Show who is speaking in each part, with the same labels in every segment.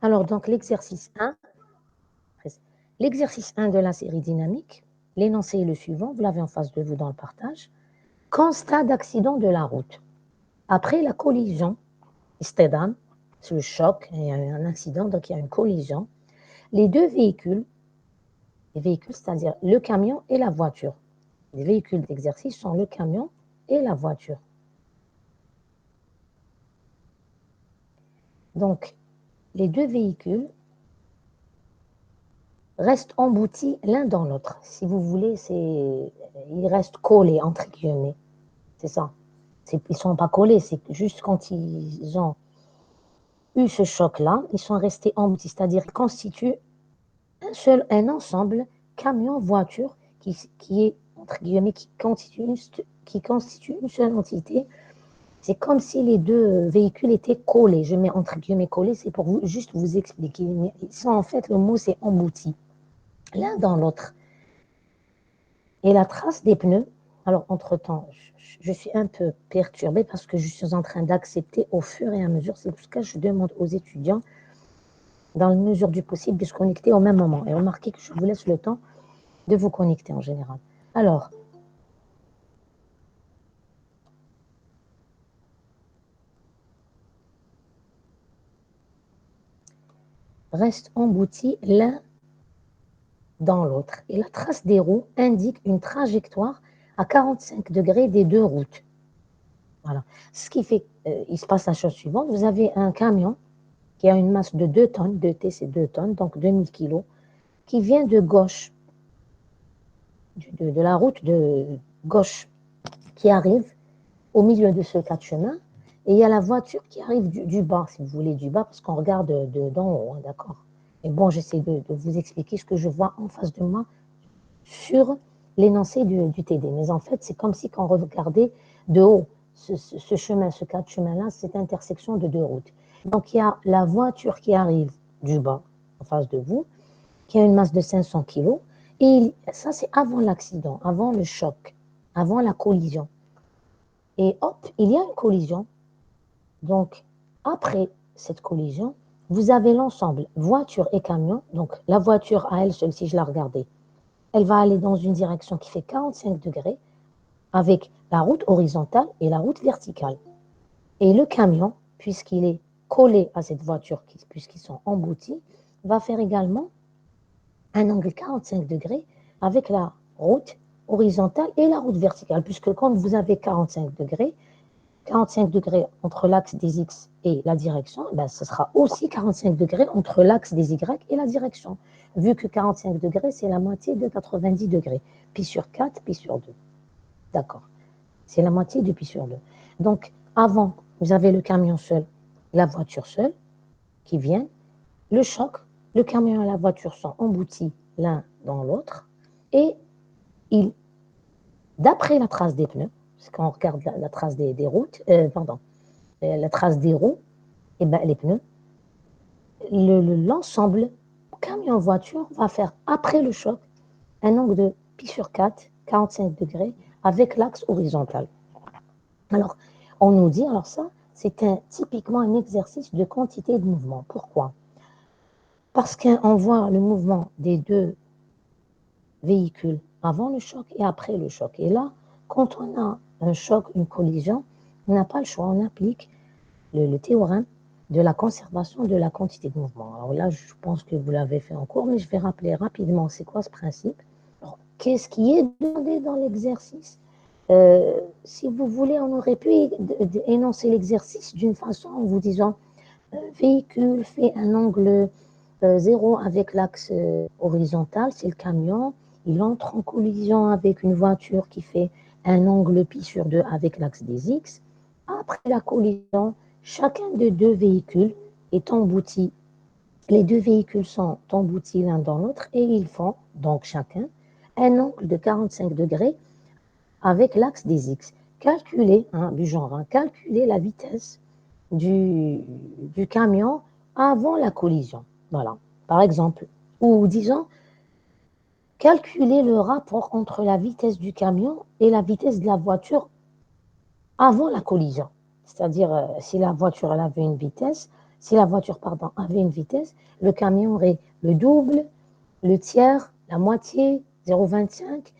Speaker 1: Alors, donc, l'exercice 1 de la série dynamique, l'énoncé est le suivant, vous l'avez en face de vous dans le partage. Constat d'accident de la route. Après la collision, c'est le choc, il y a un accident, donc il y a une collision. Les deux véhicules, c'est-à-dire le camion et la voiture. Les véhicules d'exercice sont le camion et la voiture. Donc, les deux véhicules restent emboutis l'un dans l'autre. Si vous voulez, ils restent collés, entre guillemets. C'est ça. Ils ne sont pas collés, c'est juste quand ils ont eu ce choc-là, ils sont restés emboutis, c'est-à-dire qu'ils constituent un ensemble camion-voiture qui est, entre guillemets, qui constitue une seule entité. C'est comme si les deux véhicules étaient collés. Je mets entre guillemets collés, c'est pour juste vous expliquer. Ils sont en fait, le mot c'est embouti, l'un dans l'autre. Et la trace des pneus, alors entre-temps, je suis un peu perturbée parce que je suis en train d'accepter au fur et à mesure. C'est pour ça que je demande aux étudiants, dans la mesure du possible, de se connecter au même moment. Et remarquez que je vous laisse le temps de vous connecter en général. Alors, restent emboutis l'un dans l'autre. Et la trace des roues indique une trajectoire à 45 degrés des deux routes. Voilà. Ce qui fait, il se passe la chose suivante. Vous avez un camion qui a une masse de 2 tonnes, 2T c'est 2 tonnes, donc 2000 kilos, qui vient de gauche, de la route de gauche, qui arrive au milieu de ce cas de chemin. Et il y a la voiture qui arrive du bas, si vous voulez, du bas, parce qu'on regarde d'en haut, hein, d'accord. Et bon, j'essaie de vous expliquer ce que je vois en face de moi sur l'énoncé du TD. Mais en fait, c'est comme si quand on regardait de haut ce chemin, ce cas de chemin-là, cette intersection de deux routes. Donc, il y a la voiture qui arrive du bas, en face de vous, qui a une masse de 500 kg. Et ça, c'est avant l'accident, avant le choc, avant la collision. Et hop, il y a une collision. Donc, après cette collision, vous avez l'ensemble voiture et camion. Donc, la voiture à elle seule, si je la regardais, elle va aller dans une direction qui fait 45 degrés avec la route horizontale et la route verticale. Et le camion, puisqu'il est collé à cette voiture, puisqu'ils sont emboutis, va faire également un angle 45 degrés avec la route horizontale et la route verticale, puisque quand vous avez 45 degrés entre l'axe des X et la direction, ben, ce sera aussi 45 degrés entre l'axe des Y et la direction, vu que 45 degrés, c'est la moitié de 90 degrés. Pi sur 4, pi sur 2. D'accord. C'est la moitié de pi sur 2. Donc, avant, vous avez le camion seul, la voiture seule, qui viennent. Le choc, le camion et la voiture sont emboutis l'un dans l'autre. Et d'après la trace des pneus, parce qu'on regarde la trace des routes, la trace des roues, et ben, les pneus, l'ensemble camion-voiture va faire, après le choc, un angle de pi sur 4, 45 degrés, avec l'axe horizontal. Alors, on nous dit, alors ça, c'est typiquement un exercice de quantité de mouvement. Pourquoi? Parce qu'on voit le mouvement des deux véhicules avant le choc et après le choc. Et là, quand on a un choc, une collision, on n'a pas le choix, on applique le théorème de la conservation de la quantité de mouvement. Alors là, je pense que vous l'avez fait en cours, mais je vais rappeler rapidement c'est quoi ce principe. Qu'est-ce qui est demandé dans l'exercice? Si vous voulez, on aurait pu énoncer l'exercice d'une façon en vous disant véhicule fait un angle 0 avec l'axe horizontal, c'est le camion. Il entre en collision avec une voiture qui fait un angle pi sur 2 avec l'axe des X. Après la collision, chacun des deux véhicules est embouti. Les deux véhicules sont emboutis l'un dans l'autre et ils font, donc chacun, un angle de 45 degrés avec l'axe des X. Calculer, calculer la vitesse du camion avant la collision. Voilà, par exemple. Ou disons, calculer le rapport entre la vitesse du camion et la vitesse de la voiture avant la collision. C'est-à-dire, si la voiture elle avait une vitesse, Si la voiture, pardon, avait une vitesse, le camion aurait le double, le tiers, la moitié, 0,25.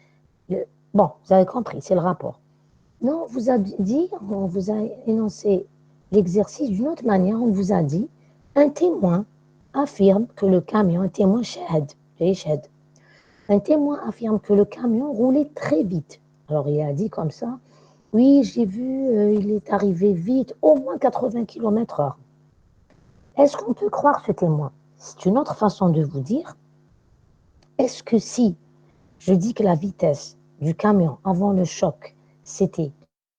Speaker 1: le- Bon, vous avez compris, c'est le rapport. Non, on vous a dit, on vous a énoncé l'exercice d'une autre manière. On vous a dit, un témoin affirme que le camion, un témoin shahad, un témoin affirme que le camion roulait très vite. Alors il a dit comme ça, oui, j'ai vu, il est arrivé vite, au moins 80 km/h. Est-ce qu'on peut croire ce témoin? C'est une autre façon de vous dire, est-ce que si je dis que la vitesse du camion avant le choc, c'était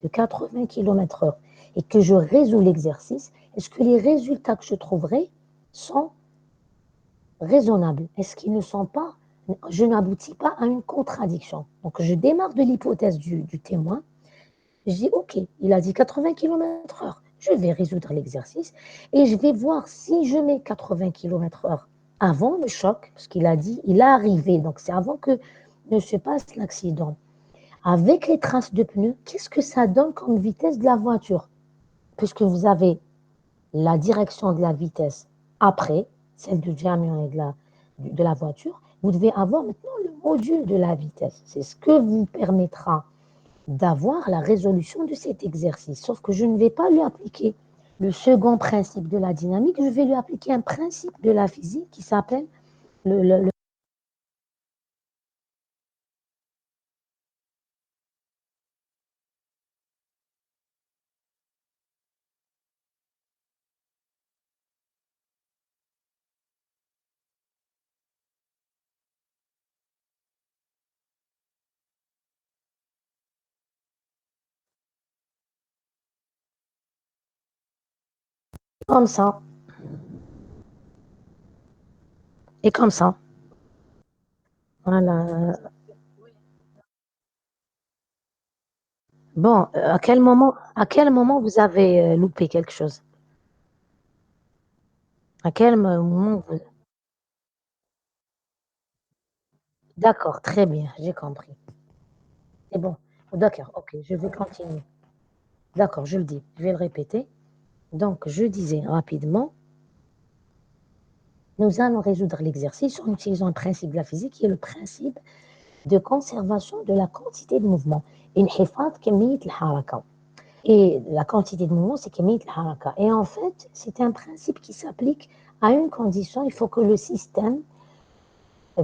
Speaker 1: de 80 km/h et que je résous l'exercice, est-ce que les résultats que je trouverai sont raisonnables? Est-ce qu'ils ne sont pas, je n'aboutis pas à une contradiction? Donc je démarre de l'hypothèse du témoin. Je dis, OK, il a dit 80 km/h. Je vais résoudre l'exercice et je vais voir si je mets 80 km/h avant le choc, parce qu'il a dit, il est arrivé, donc c'est avant que ne se passe l'accident. Avec les traces de pneus, qu'est-ce que ça donne comme vitesse de la voiture? Puisque vous avez la direction de la vitesse après, celle du camion et de la voiture, vous devez avoir maintenant le module de la vitesse. C'est ce que vous permettra d'avoir la résolution de cet exercice. Sauf que je ne vais pas lui appliquer le second principe de la dynamique, je vais lui appliquer un principe de la physique qui s'appelle le. Comme ça, et comme ça. Voilà. Bon, à quel moment vous avez loupé quelque chose? À quel moment vous. D'accord, très bien, j'ai compris. C'est bon. D'accord, ok, je vais continuer. D'accord, je le dis, je vais le répéter. Donc, je disais rapidement, nous allons résoudre l'exercice en utilisant un principe de la physique qui est le principe de conservation de la quantité de mouvement. انحفاظ كمية الحركة. Et la quantité de mouvement, c'est كمية الحركة. Et en fait, c'est un principe qui s'applique à une condition. Il faut que le système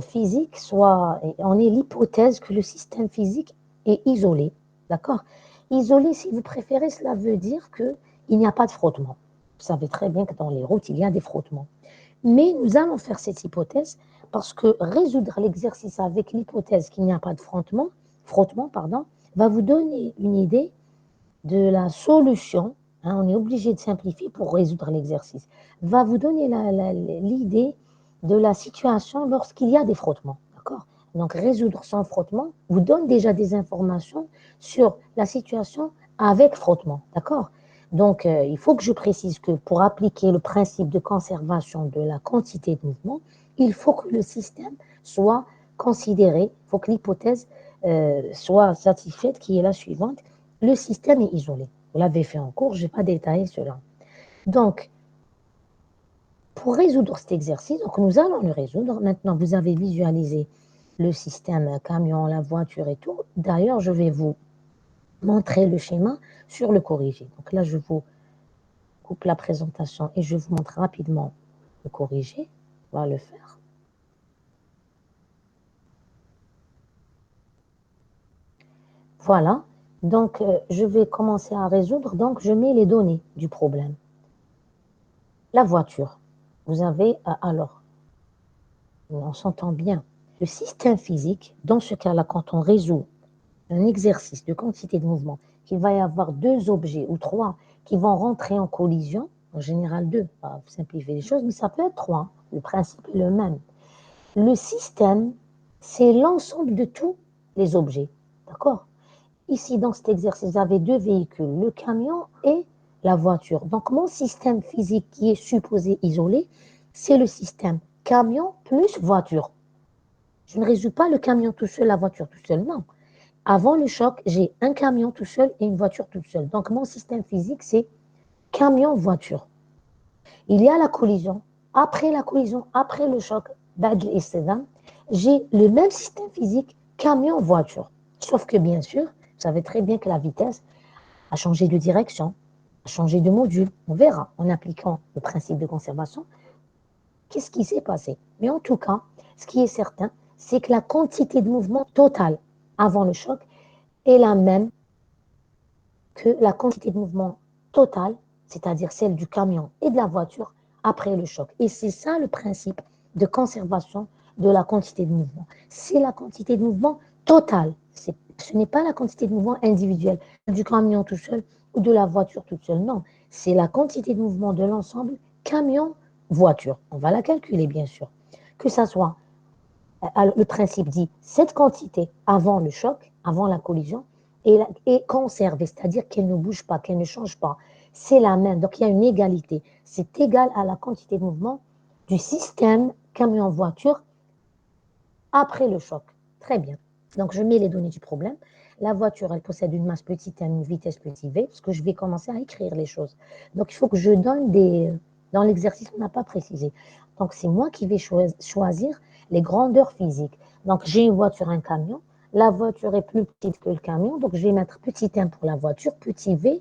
Speaker 1: physique soit, on est l'hypothèse que le système physique est isolé, d'accord? Isolé, si vous préférez, cela veut dire qu'il n'y a pas de frottement. Vous savez très bien que dans les routes, il y a des frottements. Mais nous allons faire cette hypothèse parce que résoudre l'exercice avec l'hypothèse qu'il n'y a pas de frottement, pardon, va vous donner une idée de la solution. Hein, on est obligé de simplifier pour résoudre l'exercice. Va vous donner l'idée de la situation lorsqu'il y a des frottements. D'accord? Donc, résoudre sans frottement vous donne déjà des informations sur la situation avec frottement. D'accord? Donc, il faut que je précise que pour appliquer le principe de conservation de la quantité de mouvement, il faut que le système soit considéré, il faut que l'hypothèse soit satisfaite, qui est la suivante. Le système est isolé. Vous l'avez fait en cours, je n'ai pas détaillé cela. Donc, pour résoudre cet exercice, donc nous allons le résoudre. Maintenant, vous avez visualisé le système camion, la voiture et tout. D'ailleurs, je vais vous montrer le schéma sur le corrigé. Donc là, je vous coupe la présentation et je vous montre rapidement le corrigé. On va le faire. Voilà. Donc, je vais commencer à résoudre. Donc, je mets les données du problème. La voiture. Vous avez, alors, on s'entend bien. Le système physique, dans ce cas-là, quand on résout un exercice de quantité de mouvement, qu'il va y avoir deux objets ou trois qui vont rentrer en collision, en général deux, vous simplifiez les choses, mais ça peut être trois. Le principe est le même. Le système, c'est l'ensemble de tous les objets. D'accord? Ici, dans cet exercice, vous avez deux véhicules, le camion et la voiture. Donc, mon système physique qui est supposé isolé, c'est le système camion plus voiture. Je ne résous pas le camion tout seul, la voiture tout seul, non. Avant le choc, j'ai un camion tout seul et une voiture toute seule. Donc, mon système physique, c'est camion-voiture. Il y a la collision. Après la collision, après le choc, بعد الاصطدام, j'ai le même système physique camion-voiture. Sauf que bien sûr, vous savez très bien que la vitesse a changé de direction, a changé de module. On verra en appliquant le principe de conservation qu'est-ce qui s'est passé. Mais en tout cas, ce qui est certain, c'est que la quantité de mouvement totale avant le choc est la même que la quantité de mouvement totale, c'est-à-dire celle du camion et de la voiture, après le choc. Et c'est ça le principe de conservation de la quantité de mouvement. C'est la quantité de mouvement totale. Ce n'est pas la quantité de mouvement individuelle du camion tout seul ou de la voiture toute seule. Non, c'est la quantité de mouvement de l'ensemble camion-voiture. On va la calculer, bien sûr. Que ça soit, le principe dit, cette quantité avant le choc, avant la collision, est conservée, c'est-à-dire qu'elle ne bouge pas, qu'elle ne change pas. C'est la même, donc il y a une égalité. C'est égal à la quantité de mouvement du système camion-voiture après le choc. Très bien. Donc je mets les données du problème. La voiture, elle possède une masse petite et une vitesse petit v, parce que je vais commencer à écrire les choses. Donc il faut que je donne des... Dans l'exercice, on n'a pas précisé. Donc c'est moi qui vais choisir les grandeurs physiques. Donc j'ai une voiture, un camion. La voiture est plus petite que le camion, donc je vais mettre petit m pour la voiture, petit v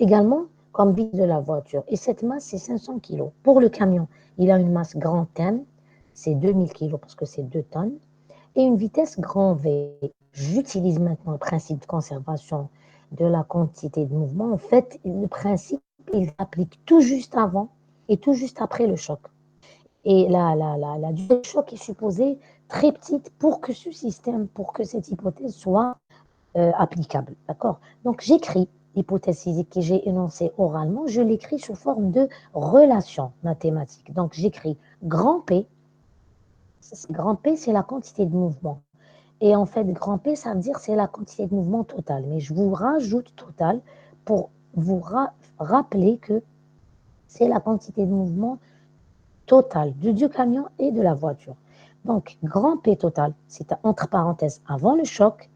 Speaker 1: également comme bille de la voiture. Et cette masse, c'est 500 kg. Pour le camion, il a une masse grand M, c'est 2000 kg parce que c'est 2 tonnes, et une vitesse grand V. J'utilise maintenant le principe de conservation de la quantité de mouvement. En fait, le principe, il s'applique tout juste avant et tout juste après le choc. Et la durée du choc est supposée très petite pour que ce système, pour que cette hypothèse soit applicable. D'accord? Donc, j'écris l'hypothèse physique que j'ai énoncée oralement, je l'écris sous forme de relation mathématique. Donc, j'écris grand P. Grand P, c'est la quantité de mouvement. Et en fait, grand P, ça veut dire c'est la quantité de mouvement totale. Mais je vous rajoute total pour vous rappeler que c'est la quantité de mouvement totale du camion et de la voiture. Donc, grand P total, c'est entre parenthèses avant le choc,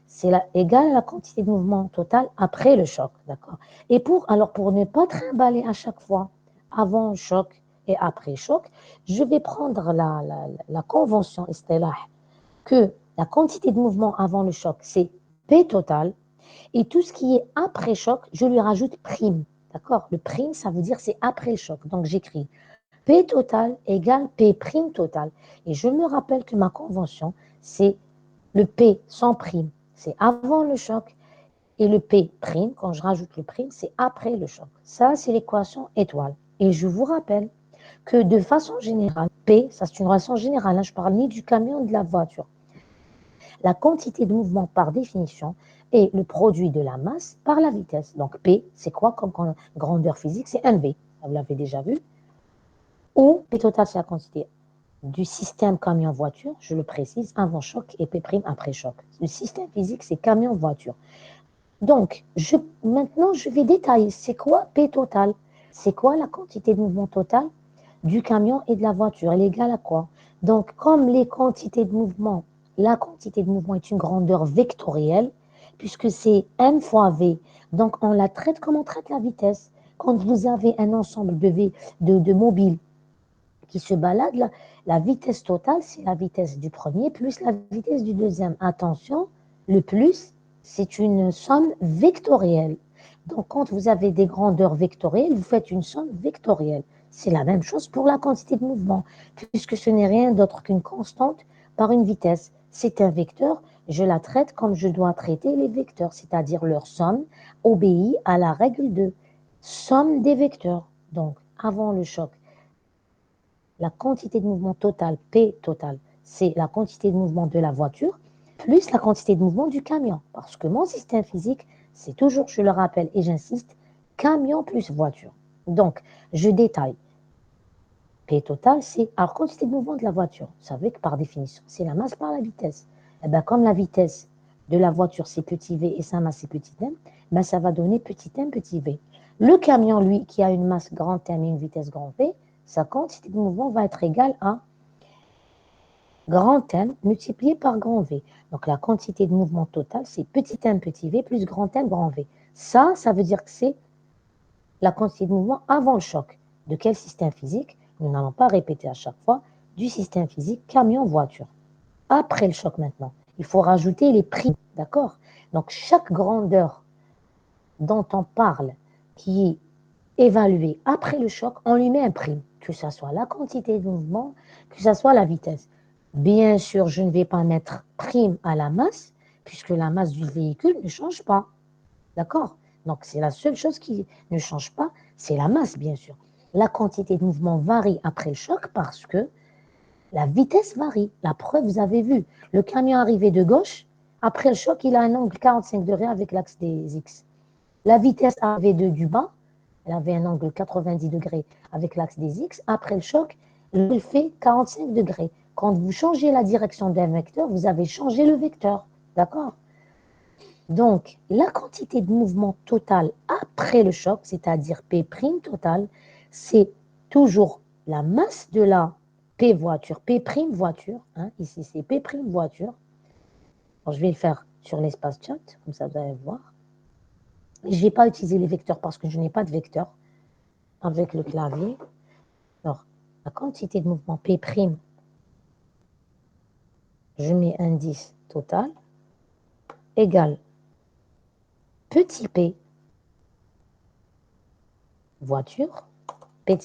Speaker 1: c'est égal à la quantité de mouvement total après le choc, d'accord? Et pour ne pas trimballer à chaque fois avant le choc et après le choc, je vais prendre la convention istilah que la quantité de mouvement avant le choc, c'est P total, et tout ce qui est après choc, je lui rajoute prime, d'accord? Le prime, ça veut dire c'est après le choc, donc j'écris P total égale P prime total. Et je me rappelle que ma convention, c'est le P sans prime, c'est avant le choc, et le P prime, quand je rajoute le prime, c'est après le choc. Ça, c'est l'équation étoile. Et je vous rappelle que de façon générale, P, ça c'est une relation générale, hein, je parle ni du camion ni de la voiture. La quantité de mouvement par définition est le produit de la masse par la vitesse. Donc P, c'est quoi comme grandeur physique? C'est 1V, vous l'avez déjà vu. Ou P total, c'est la quantité du système camion-voiture, je le précise, avant choc et P' après choc. Le système physique, c'est camion-voiture. Donc, maintenant, je vais détailler. C'est quoi P total? C'est quoi la quantité de mouvement total du camion et de la voiture? Elle est égale à quoi? Donc, comme les quantités de mouvement, la quantité de mouvement est une grandeur vectorielle, puisque c'est M fois V. Donc, on la traite comme on traite la vitesse. Quand vous avez un ensemble de mobiles qui se baladent, la vitesse totale, c'est la vitesse du premier plus la vitesse du deuxième. Attention, le plus, c'est une somme vectorielle. Donc, quand vous avez des grandeurs vectorielles, vous faites une somme vectorielle. C'est la même chose pour la quantité de mouvement, puisque ce n'est rien d'autre qu'une constante par une vitesse. C'est un vecteur, je la traite comme je dois traiter les vecteurs, c'est-à-dire leur somme obéit à la règle de somme des vecteurs. Donc, avant le choc, la quantité de mouvement totale, P total, c'est la quantité de mouvement de la voiture plus la quantité de mouvement du camion. Parce que mon système physique, c'est toujours, je le rappelle et j'insiste, camion plus voiture. Donc, je détaille. P total, c'est la quantité de mouvement de la voiture. Vous savez que par définition, c'est la masse par la vitesse. Et bien, comme la vitesse de la voiture, c'est petit v et sa masse, c'est petit m, ben, ça va donner petit m, petit v. Le camion, lui, qui a une masse grand M et une vitesse grand V, sa quantité de mouvement va être égale à grand M multiplié par grand V. Donc la quantité de mouvement total, c'est petit m petit v plus grand M grand V. Ça veut dire que c'est la quantité de mouvement avant le choc. De quel système physique? Nous n'allons pas répéter à chaque fois. Du système physique camion-voiture. Après le choc maintenant, il faut rajouter les primes, d'accord? Donc chaque grandeur dont on parle qui est évaluée après le choc, on lui met un prime, que ce soit la quantité de mouvement, que ce soit la vitesse. Bien sûr, je ne vais pas mettre prime à la masse, puisque la masse du véhicule ne change pas. D'accord? Donc, c'est la seule chose qui ne change pas, c'est la masse, bien sûr. La quantité de mouvement varie après le choc parce que la vitesse varie. La preuve, vous avez vu, le camion arrivé de gauche, après le choc, il a un angle 45 degrés avec l'axe des X. La vitesse arrivée du bas, elle avait un angle 90 degrés avec l'axe des X. Après le choc, elle fait 45 degrés. Quand vous changez la direction d'un vecteur, vous avez changé le vecteur. D'accord? Donc, la quantité de mouvement total après le choc, c'est-à-dire P' total, c'est toujours la masse de la P voiture, P' voiture. Hein, ici, c'est P' voiture. Alors, je vais le faire sur l'espace chat, comme ça vous allez voir. Je ne vais pas utiliser les vecteurs parce que je n'ai pas de vecteur avec le clavier. Alors, la quantité de mouvement P', je mets indice total, égale petit p voiture, P',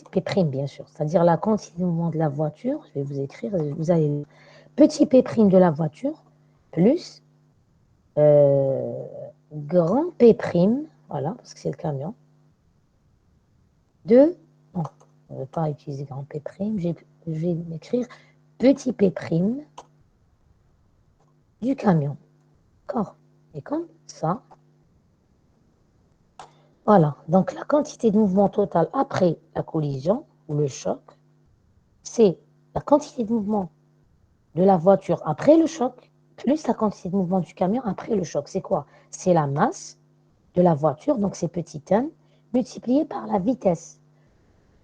Speaker 1: bien sûr, c'est-à-dire la quantité de mouvement de la voiture, je vais vous écrire, vous allez petit P' de la voiture, plus grand P', voilà, parce que c'est le camion, de, non, on ne veut pas utiliser grand P', je vais écrire petit P' du camion. D'accord? Et comme ça, voilà. Donc la quantité de mouvement total après la collision ou le choc, c'est la quantité de mouvement de la voiture après le choc, plus la quantité de mouvement du camion après le choc. C'est quoi? C'est la masse de la voiture, donc c'est petit n, multiplié par la vitesse.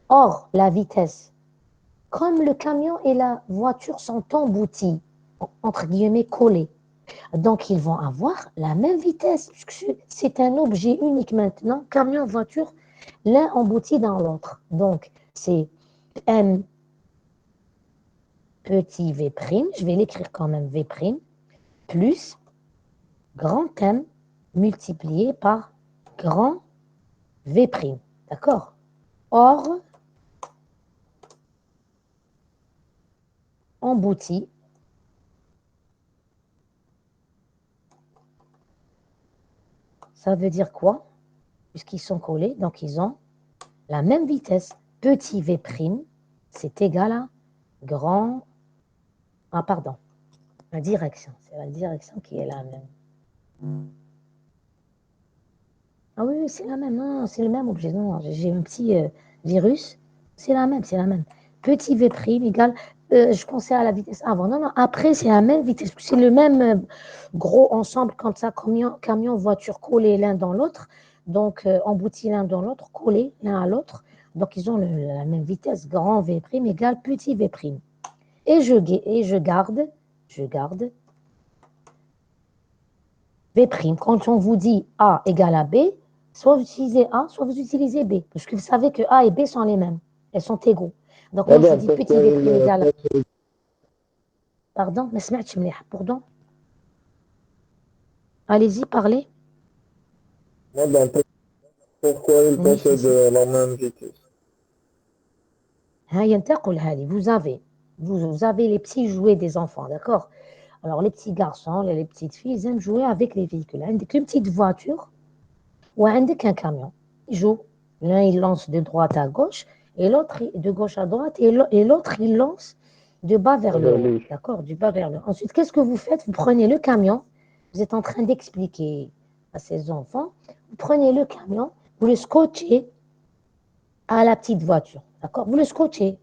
Speaker 1: Or, la vitesse, comme le camion et la voiture sont emboutis, entre guillemets collés, donc ils vont avoir la même vitesse, puisque c'est un objet unique maintenant, camion, voiture, l'un embouti dans l'autre. Donc, c'est M petit V', je vais l'écrire quand même V', plus grand M multiplié par grand V'. D'accord? Or, embouti, ça veut dire quoi? Puisqu'ils sont collés, donc ils ont la même vitesse. Petit V', c'est égal à grand... Ah, pardon. La direction, c'est la direction qui est la même. Ah oui, c'est la même, hein, c'est le même objet. Non, j'ai un petit virus, c'est la même, c'est la même. Petit V' égale, je pensais à la vitesse avant. Non, non, après, c'est la même vitesse. C'est le même gros ensemble, comme ça, camion, voiture collés l'un dans l'autre. Donc, emboutis l'un dans l'autre, collés l'un à l'autre. Donc, ils ont la même vitesse. Grand V' égale petit V'. Et je garde V'. Quand on vous dit A égale à B, soit vous utilisez A, soit vous utilisez B. Parce que vous savez que A et B sont les mêmes. Elles sont égaux. Donc moi, je dis petit V' égale à... Pardon, mais سمعتش مليح. Pardon. Allez-y, parlez.
Speaker 2: Pourquoi ils
Speaker 1: Oui, c'est ça.
Speaker 2: possèdent la même vitesse?
Speaker 1: Vous avez les petits jouets des enfants, d'accord? Alors, les petits garçons, les petites filles, ils aiment jouer avec les véhicules. Avec une petite voiture ou avec un camion. Ils jouent. L'un, il lance de droite à gauche, et l'autre, de gauche à droite, et l'autre, il lance de bas vers le haut.
Speaker 2: Révolution.
Speaker 1: D'accord? Du bas vers le haut. Ensuite, qu'est-ce que vous faites? Vous prenez le camion, vous êtes en train d'expliquer à ces enfants, vous prenez le camion, vous le scotchez à la petite voiture. D'accord? Vous le scotchez,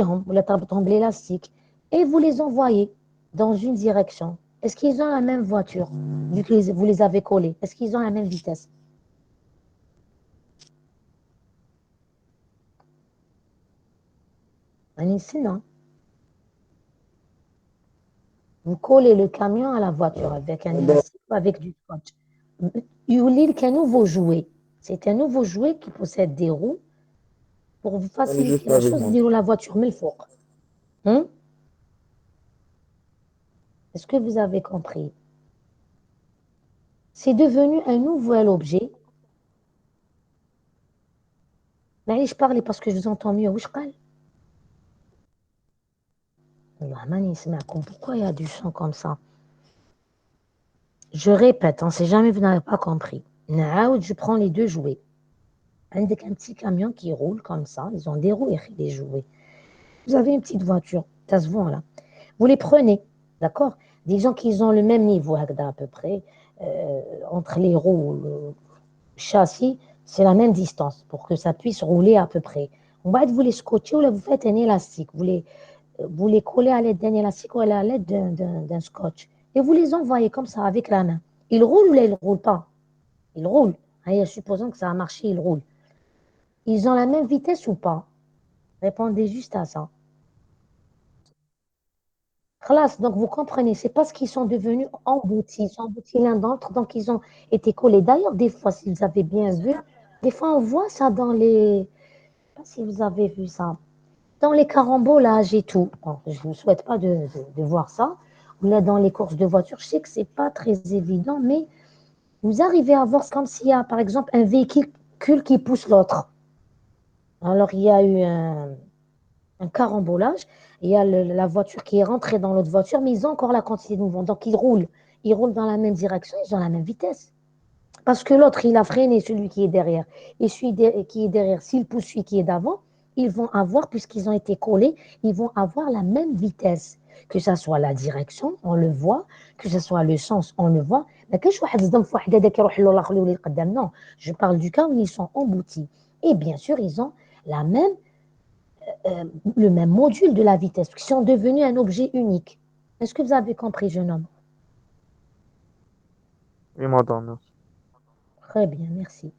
Speaker 1: hein, vous le tombez l'élastique, et vous les envoyez dans une direction. Est-ce qu'ils ont la même voiture, vu que vous les avez collés? Est-ce qu'ils ont la même vitesse? Non. Vous collez le camion à la voiture avec un
Speaker 2: Donc,
Speaker 1: élastique ou avec du scotch. Yulil, c'est un nouveau jouet. C'est un nouveau jouet qui possède des roues Pour vous
Speaker 2: On est
Speaker 1: faciliter
Speaker 2: juste
Speaker 1: la
Speaker 2: avec
Speaker 1: chose,
Speaker 2: moi.
Speaker 1: dis la voiture من الفوق. Hein? Est-ce que vous avez compris? C'est devenu un nouvel objet. معليش parler parce que je vous entends mieux. واش قال؟ والله ماني نسمعكم. Pourquoi il y a du son comme ça? Je répète, si jamais vous n'avez pas compris. نعاود, je prends les deux jouets. عندك un petit camion qui roule comme ça. Ils ont des roues et des jouets. Vous avez une petite voiture. Ça se voit là. Vous les prenez, d'accord? Des gens qui ont le même niveau à peu près, entre les roues, le châssis, c'est la même distance pour que ça puisse rouler à peu près. En bas, vous les scotchez ou là, vous faites un élastique. Vous les collez à l'aide d'un élastique ou à l'aide d'un scotch. Et vous les envoyez comme ça avec la main. Ils roulent ou là, ils ne roulent pas? Ils roulent. Allez, supposons que ça a marché, ils roulent. Ils ont la même vitesse ou pas? Répondez juste à ça. Classe, donc vous comprenez, c'est parce qu'ils sont devenus emboutis, ils sont emboutis l'un dans l'autre, donc ils ont été collés. D'ailleurs, des fois, si vous avez bien vu, des fois on voit ça dans les, je sais pas si vous avez vu ça, dans les carambolages et tout. Bon, je ne vous souhaite pas de voir ça. Ou là, dans les courses de voiture, je sais que c'est pas très évident, mais vous arrivez à voir, c'est comme s'il y a, par exemple, un véhicule qui pousse l'autre. Alors, il y a eu un carambolage. Il y a la voiture qui est rentrée dans l'autre voiture, mais ils ont encore la quantité de mouvement. Donc, ils roulent. Ils roulent dans la même direction, ils ont la même vitesse. Parce que l'autre, il a freiné celui qui est derrière. Et celui qui est derrière, s'il pousse celui qui est d'avant, ils vont avoir, puisqu'ils ont été collés, ils vont avoir la même vitesse. Que ce soit la direction, on le voit. Que ce soit le sens, on le voit. Mais non, je parle du cas où ils sont emboutis. Et bien sûr, ils ont la même le même module de la vitesse, qui sont devenus un objet unique. Est-ce que vous avez compris, jeune homme?
Speaker 2: Oui, madame, merci.
Speaker 1: Très bien, merci.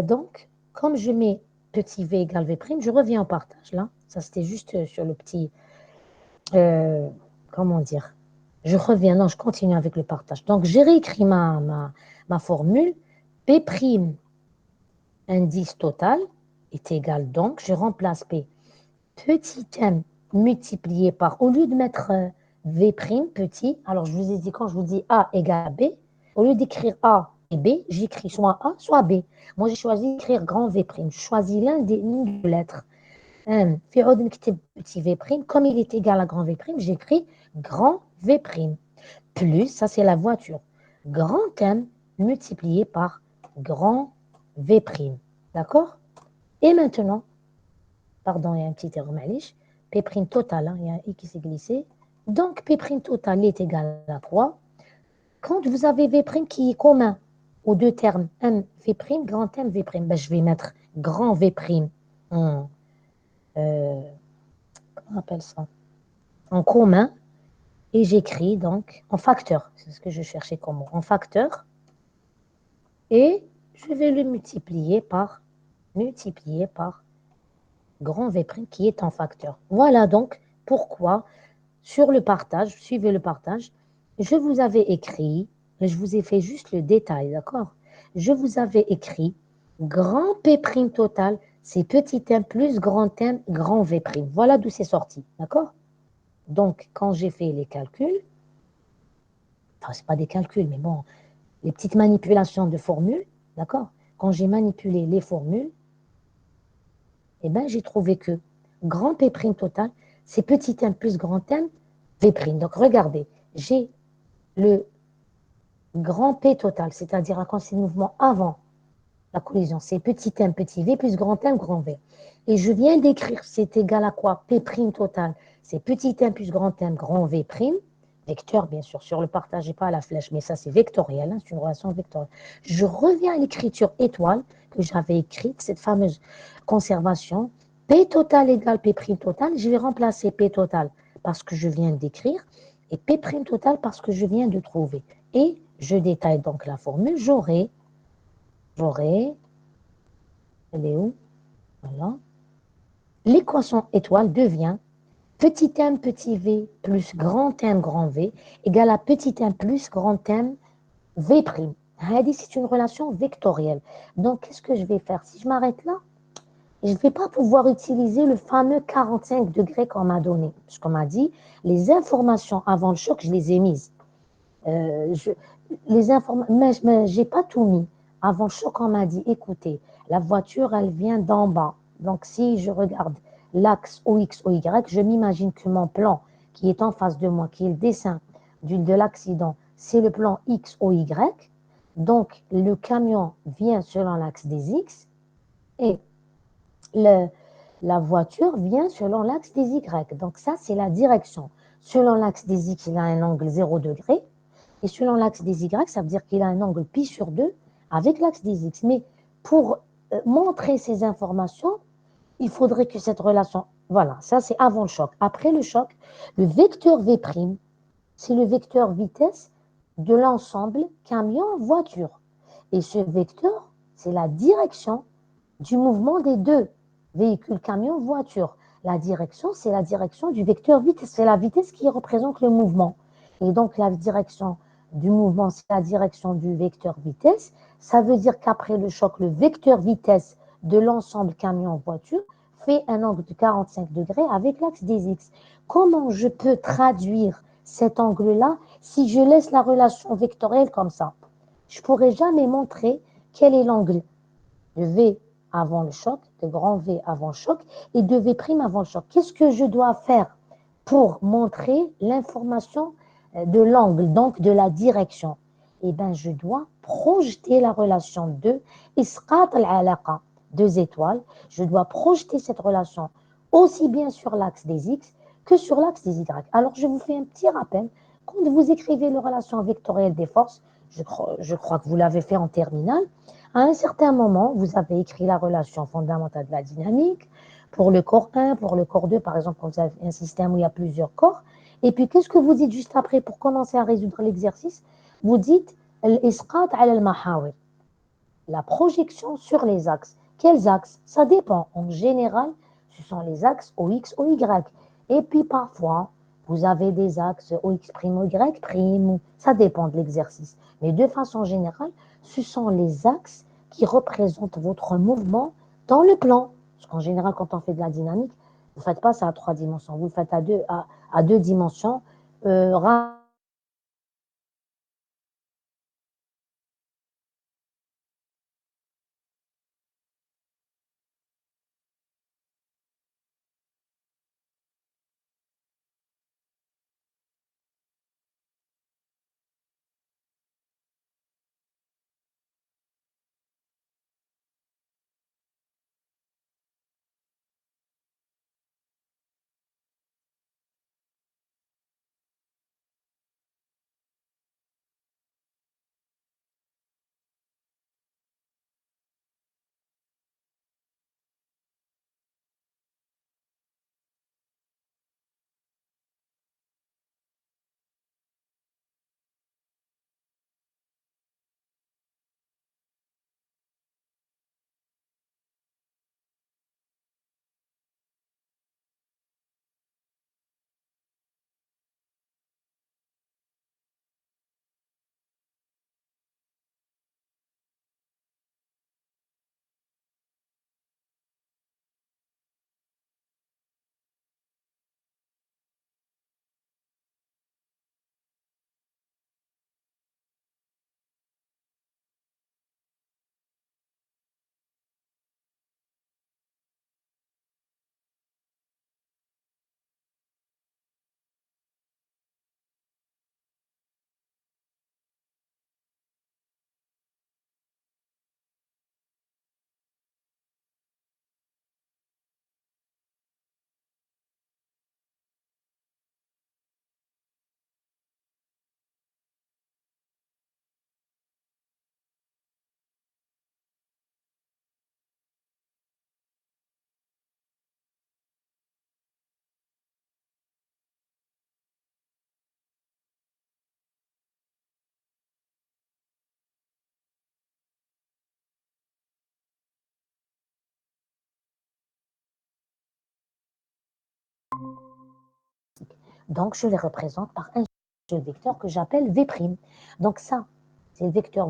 Speaker 1: Donc, comme je mets petit v égale v prime, je reviens au partage là. Ça, c'était juste sur le petit, euh, comment dire? Je reviens, non, je continue avec le partage. Donc, j'ai réécrit ma formule. P prime indice total est égal donc, je remplace P petit m multiplié par, au lieu de mettre v prime petit, alors je vous ai dit quand je vous dis A égale B, au lieu d'écrire A et B, j'écris soit A, soit B. Moi, j'ai choisi d'écrire grand V prime. Je choisis l'un des lignes de lettres. في عود نكتب petit V prime, comme il est égal à grand V prime, j'écris grand V prime. Plus, ça c'est la voiture, grand M multiplié par grand V prime. D'accord? Et maintenant, pardon, il y a un petit erreur, معليش. P' total, hein, il y a un i qui s'est glissé. Donc, P' total est égal à quoi? Quand vous avez V' qui est commun aux deux termes, M, V', grand M, V', ben, je vais mettre grand V', en, comment on appelle ça? En commun, et j'écris donc en facteur, c'est ce que je cherchais comme mot, en facteur, et je vais le multiplier par grand V' qui est en facteur. Voilà donc pourquoi sur le partage, suivez le partage, je vous avais écrit, je vous ai fait juste le détail, d'accord? Je vous avais écrit grand P' total, c'est petit m plus grand M, grand V'. Voilà d'où c'est sorti, d'accord? Donc, quand j'ai fait les calculs, enfin, ce pas des calculs, mais bon, les petites manipulations de formules, d'accord? Quand j'ai manipulé les formules, eh ben, j'ai trouvé que grand P' total, c'est petit m plus grand M, V'. Donc, regardez, j'ai le grand P total, c'est-à-dire un quantité de mouvement avant la collision, c'est petit m, petit v, plus grand M, grand V. Et je viens d'écrire, c'est égal à quoi? P' total, c'est petit m plus grand M, grand V', vecteur bien sûr, sur le partage et pas à la flèche, mais ça c'est vectoriel, hein, c'est une relation vectorielle. Je reviens à l'écriture étoile que j'avais écrite, cette fameuse conservation, P total égale P' total, je vais remplacer P total parce que je viens d'écrire, et P' total parce que je viens de trouver. Et je détaille donc la formule, j'aurai, elle est où? Voilà. L'équation étoile devient petit m petit v plus grand M grand V égale à petit m plus grand M V'. C'est une relation vectorielle. Donc, qu'est-ce que je vais faire? Si je m'arrête là, Et je ne vais pas pouvoir utiliser le fameux 45 degrés qu'on m'a donné. Parce qu'on m'a dit, les informations avant le choc, je les ai mises. Je, les informations, mais je n'ai pas tout mis. Avant le choc, on m'a dit, écoutez, la voiture, elle vient d'en bas. Donc, si je regarde l'axe OX, OY, je m'imagine que mon plan qui est en face de moi, qui est le dessin de l'accident, c'est le plan X, OY. Donc, le camion vient selon l'axe des X et le, la voiture vient selon l'axe des Y. Donc, ça, c'est la direction. Selon l'axe des X, il a un angle 0 degré. Et selon l'axe des Y, ça veut dire qu'il a un angle pi sur 2 avec l'axe des X. Mais pour montrer ces informations, il faudrait que cette relation, voilà, ça c'est avant le choc. Après le choc, le vecteur V', c'est le vecteur vitesse de l'ensemble camion-voiture. Et ce vecteur, c'est la direction du mouvement des deux véhicules, camion, voiture. La direction, c'est la direction du vecteur vitesse. C'est la vitesse qui représente le mouvement. Et donc, la direction du mouvement, c'est la direction du vecteur vitesse. Ça veut dire qu'après le choc, le vecteur vitesse de l'ensemble camion-voiture fait un angle de 45 degrés avec l'axe des X. Comment je peux traduire cet angle-là si je laisse la relation vectorielle comme ça? Je ne pourrai jamais montrer quel est l'angle de V avant le choc, de grand V avant le choc et de V' avant le choc. Qu'est-ce que je dois faire pour montrer l'information de l'angle, donc de la direction? Eh bien, je dois projeter la relation de isqat al-alaqa, deux étoiles. Je dois projeter cette relation aussi bien sur l'axe des X que sur l'axe des Y. Alors, je vous fais un petit rappel. Quand vous écrivez les relations vectorielles des forces, je crois que vous l'avez fait en terminale, à un certain moment, vous avez écrit la relation fondamentale de la dynamique pour le corps 1, pour le corps 2, par exemple, quand vous avez un système où il y a plusieurs corps. Et puis, qu'est-ce que vous dites juste après pour commencer à résoudre l'exercice? Vous dites l'isqat ala al-mahawir, la projection sur les axes. Quels axes? Ça dépend. En général, ce sont les axes OX, OY. Et puis, parfois, vous avez des axes OX', OY', ça dépend de l'exercice. Mais de façon générale, ce sont les axes qui représentent votre mouvement dans le plan. Parce qu'en général, quand on fait de la dynamique, vous ne faites pas ça à 3 dimensions, vous le faites à 2 dimensions. Donc, je les représente par un seul vecteur que j'appelle V'. Donc, ça, c'est le vecteur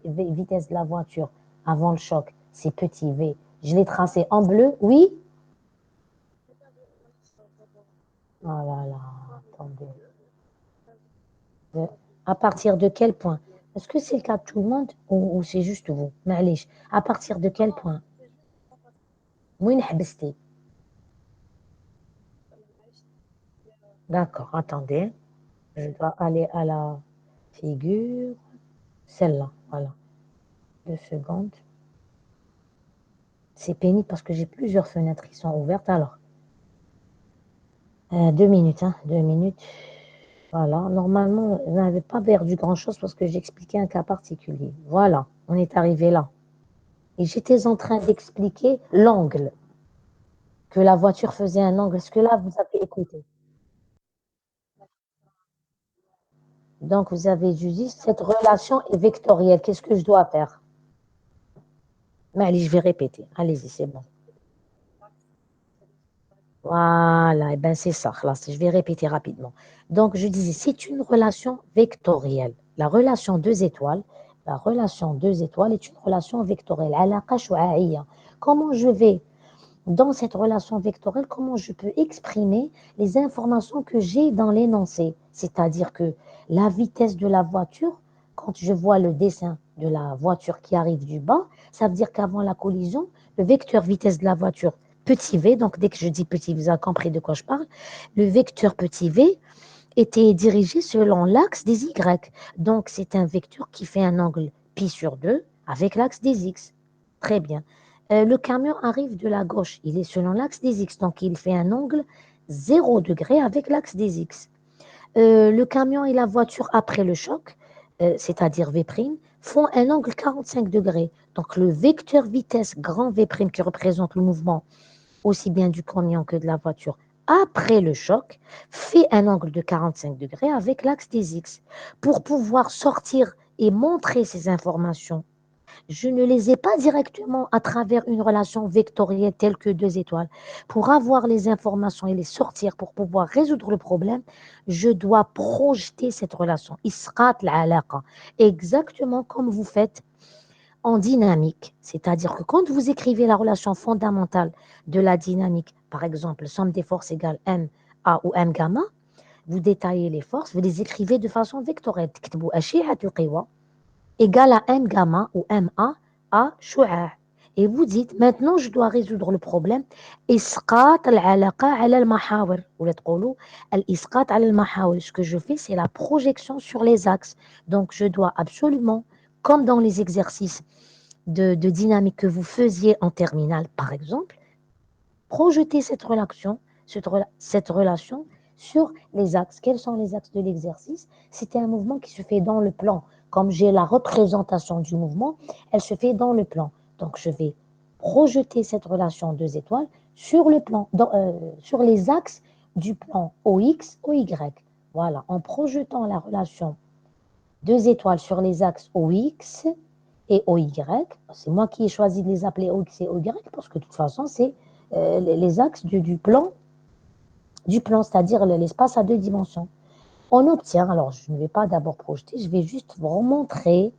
Speaker 1: vitesse de la voiture avant le choc, c'est petit v Je l'ai tracé en bleu, oui. Oh là là, attendez. De- À partir de quel point? Est-ce que c'est le cas de tout le monde ou c'est juste vous? معليش. À partir de quel point? وين حبستي? D'accord, attendez. Je dois aller à la figure. Celle-là, voilà. 2 secondes. C'est pénible parce que j'ai plusieurs fenêtres qui sont ouvertes. Alors, 2 minutes, hein, 2 minutes. Voilà, normalement, vous n'avez pas perdu grand-chose parce que j'expliquais un cas particulier. Voilà, on est arrivé là. Et j'étais en train d'expliquer l'angle, que la voiture faisait un angle. Est-ce que là, vous avez écouté? Donc, vous avez dit, cette relation est vectorielle. Qu'est-ce que je dois faire? Mais allez, je vais répéter. Allez-y, c'est bon. Voilà, et ben c'est ça. Là, je vais répéter rapidement. Donc, je disais, c'est une relation vectorielle. La relation deux étoiles est une relation vectorielle. علاقة شعاعية. Comment je vais, dans cette relation vectorielle, comment je peux exprimer les informations que j'ai dans l'énoncé? C'est-à-dire que la vitesse de la voiture, quand je vois le dessin de la voiture qui arrive du bas, ça veut dire qu'avant la collision, le vecteur vitesse de la voiture petit v, donc dès que je dis petit, vous avez compris de quoi je parle, le vecteur petit v était dirigé selon l'axe des y. Donc c'est un vecteur qui fait un angle pi sur 2 avec l'axe des x. Très bien. Le camion arrive de la gauche, il est selon l'axe des x, donc il fait un angle 0 degré avec l'axe des x. Le camion et la voiture après le choc, c'est-à-dire V', font un angle 45 degrés. Donc le vecteur vitesse grand V' qui représente le mouvement aussi bien du camion que de la voiture après le choc fait un angle de 45 degrés avec l'axe des X. Pour pouvoir sortir et montrer ces informations, je ne les ai pas directement à travers une relation vectorielle telle que deux étoiles. Pour avoir les informations et les sortir, pour pouvoir résoudre le problème, je dois projeter cette relation. Isqat al-alaqa. Exactement comme vous faites en dynamique. C'est-à-dire que quand vous écrivez la relation fondamentale de la dynamique, par exemple, somme des forces égale M A ou M gamma, vous détaillez les forces, vous les écrivez de façon vectorielle. تكتبوا أشعة القوى égale à M gamma ou MA à شعاع. Et vous dites, maintenant je dois résoudre le problème. إسقاط العلاقة على المحاور. ولا تقولوا الإسقاط على المحاور. Ce que je fais, c'est la projection sur les axes. Donc je dois absolument, comme dans les exercices de dynamique que vous faisiez en terminale, par exemple, projeter cette relation sur les axes. Quels sont les axes de l'exercice? C'était un mouvement qui se fait dans le plan. Comme j'ai la représentation du mouvement, elle se fait dans le plan. Donc, je vais projeter cette relation deux étoiles sur le plan, sur les axes du plan OX, OY. Voilà, en projetant la relation deux étoiles sur les axes OX et OY. C'est moi qui ai choisi de les appeler OX et OY parce que de toute façon, c'est les axes du plan, c'est-à-dire l'espace à deux dimensions. On obtient, alors je ne vais pas d'abord projeter, je vais juste vous montrer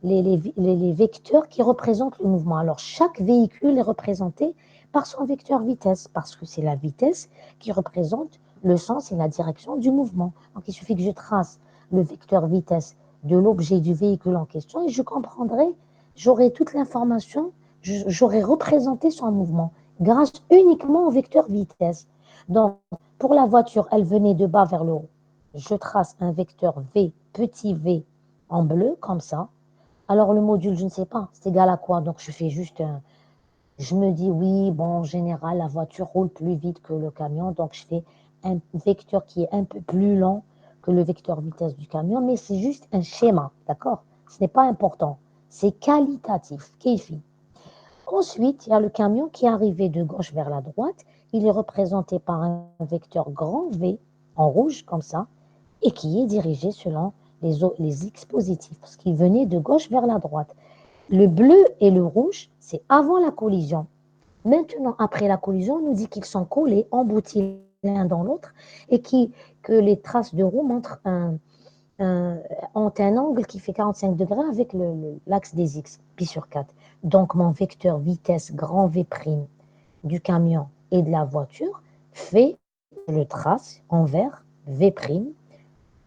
Speaker 1: les vecteurs qui représentent le mouvement. Alors chaque véhicule est représenté par son vecteur vitesse parce que c'est la vitesse qui représente le sens et la direction du mouvement. Donc il suffit que je trace le vecteur vitesse de l'objet du véhicule en question et je comprendrai, j'aurai toute l'information, j'aurai représenté son mouvement grâce uniquement au vecteur vitesse. Donc pour la voiture, elle venait de bas vers le haut. Je trace un vecteur V, petit v, en bleu, comme ça. Alors le module, je ne sais pas, c'est égal à quoi? Donc je fais juste je me dis oui, bon, en général, la voiture roule plus vite que le camion, donc je fais un vecteur qui est un peu plus lent que le vecteur vitesse du camion, mais c'est juste un schéma, d'accord? Ce n'est pas important, c'est qualitatif, kéfi. Ensuite, il y a le camion qui est arrivé de gauche vers la droite, il est représenté par un vecteur grand V en rouge, comme ça, et qui est dirigé selon les X positifs, parce qu'il venait de gauche vers la droite. Le bleu et le rouge, c'est avant la collision. Maintenant, après la collision, on nous dit qu'ils sont collés, emboutis l'un dans l'autre, et que les traces de roues montrent ont un angle qui fait 45 degrés avec l'axe des x, pi sur 4. Donc, mon vecteur vitesse grand V' du camion et de la voiture fait, je le trace en vert, V',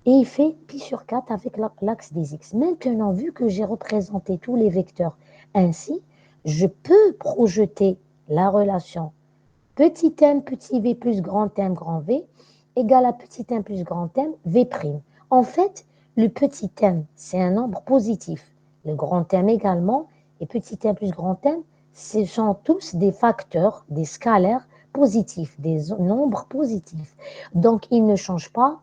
Speaker 1: et il fait pi sur 4 avec l'axe des x. Maintenant, vu que j'ai représenté tous les vecteurs ainsi, je peux projeter la relation petit m, petit v plus grand m, grand v, égale à petit m plus grand m, v'. En fait, le petit m, c'est un nombre positif. Le grand m également, et petit m plus grand m, ce sont tous des facteurs, des scalaires positifs, des nombres positifs. Donc, ils ne changent pas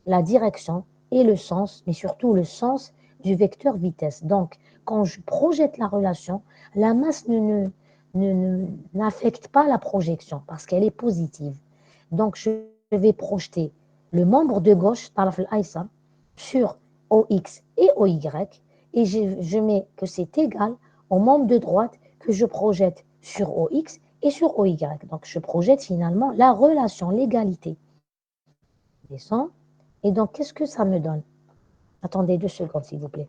Speaker 1: la direction et le sens, mais surtout le sens du vecteur vitesse. Donc, quand je projette la relation, la masse n'affecte pas la projection parce qu'elle est positive. Donc, je vais projeter le membre de gauche, طرف الأيسر, sur OX et OY, et je mets que c'est égal au membre de droite que je projette sur OX et sur OY. Donc, je projette finalement la relation, l'égalité. Descend. Et donc, qu'est-ce que ça me donne? Attendez 2 secondes, s'il vous plaît.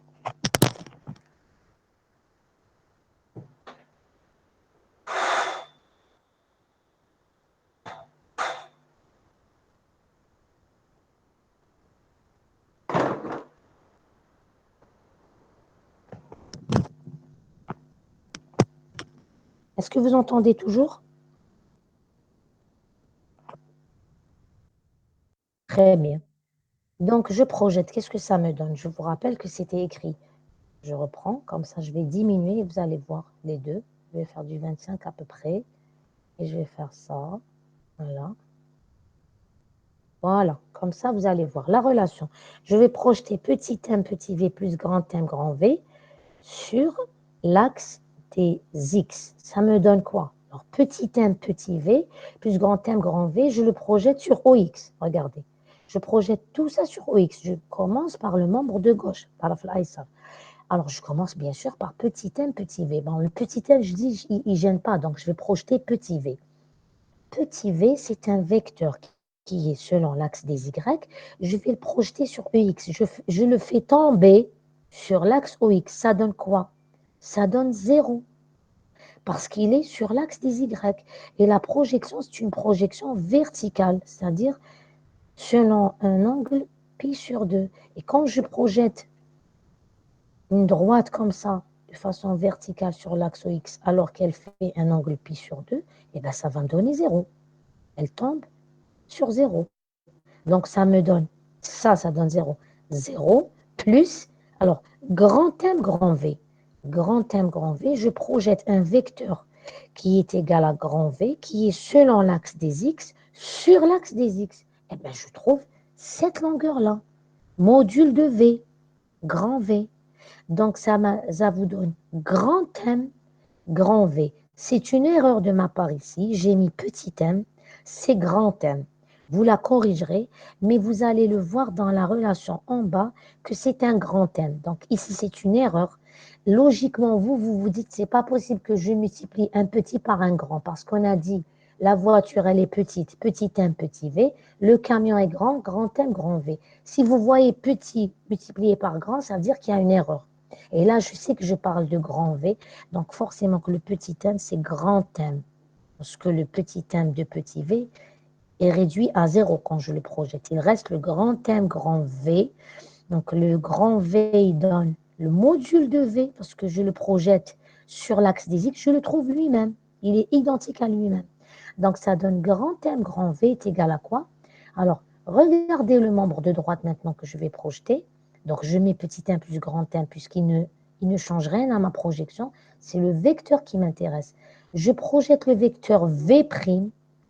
Speaker 1: Est-ce que vous entendez toujours? Très bien. Donc, je projette. Qu'est-ce que ça me donne? Je vous rappelle que c'était écrit. Je reprends, comme ça, je vais diminuer et vous allez voir les deux. Je vais faire du 25 à peu près. Et je vais faire ça. Voilà. Voilà. Comme ça, vous allez voir la relation. Je vais projeter petit m, petit v plus grand m, grand v sur l'axe des x. Ça me donne quoi? Alors, petit m, petit v plus grand m, grand v, je le projette sur OX. Regardez. Je projette tout ça sur OX. Je commence par le membre de gauche, par la flaïsa. Alors, je commence bien sûr par petit m, petit v. Bon, le petit m, je dis, il ne gêne pas, donc je vais projeter petit v. Petit v, c'est un vecteur qui est selon l'axe des y. Je vais le projeter sur EX. Je le fais tomber sur l'axe OX. Ça donne quoi? Ça donne 0, parce qu'il est sur l'axe des Y. Et la projection, c'est une projection verticale, c'est-à-dire selon un angle pi sur 2. Et quand je projette une droite comme ça, de façon verticale sur l'axe OX, alors qu'elle fait un angle pi sur 2, eh bien ça va me donner 0. Elle tombe sur 0. Donc ça me donne, ça donne 0. 0 plus, alors, grand M, grand V. Grand M, grand V, je projette un vecteur qui est égal à grand V, qui est selon l'axe des X, sur l'axe des X. Eh bien, je trouve cette longueur-là, module de V, grand V. Donc, ça vous donne grand M, grand V. C'est une erreur de ma part ici. J'ai mis petit m, c'est grand M. Vous la corrigerez, mais vous allez le voir dans la relation en bas que c'est un grand M. Donc ici, c'est une erreur. Logiquement, vous dites, c'est pas possible que je multiplie un petit par un grand, parce qu'on a dit, la voiture, elle est petite, petit m, petit v. Le camion est grand, grand M, grand V. Si vous voyez petit multiplié par grand, ça veut dire qu'il y a une erreur. Et là, je sais que je parle de grand V, donc forcément que le petit m, c'est grand M. Parce que le petit m de petit v est réduit à 0 quand je le projette. Il reste le grand M, grand V. Donc le grand V, il donne le module de V, parce que je le projette sur l'axe des X, je le trouve lui-même. Il est identique à lui-même. Donc ça donne grand M, grand V est égal à quoi? Alors, regardez le membre de droite maintenant que je vais projeter. Donc je mets petit m plus grand M, puisqu'il ne change rien à ma projection. C'est le vecteur qui m'intéresse. Je projette le vecteur V'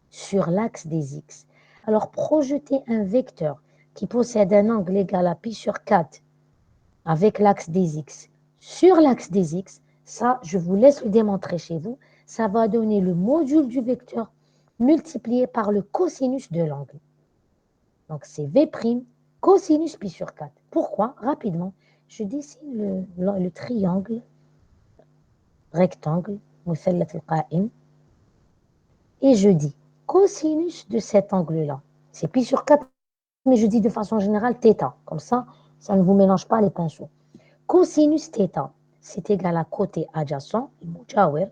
Speaker 1: sur l'axe des X. Alors, projeter un vecteur qui possède un angle égal à pi sur 4 avec l'axe des X sur l'axe des X, ça, je vous laisse le démontrer chez vous, ça va donner le module du vecteur multiplié par le cosinus de l'angle. Donc, c'est V' cosinus pi sur 4. Pourquoi? Rapidement, je dessine le triangle rectangle, مثلث القائم, et je dis cosinus de cet angle-là. C'est pi sur 4, mais je dis de façon générale θ. Comme ça, Ça ne vous mélange pas les pinceaux. Cosinus θ, c'est égal à côté adjacent, المجاور,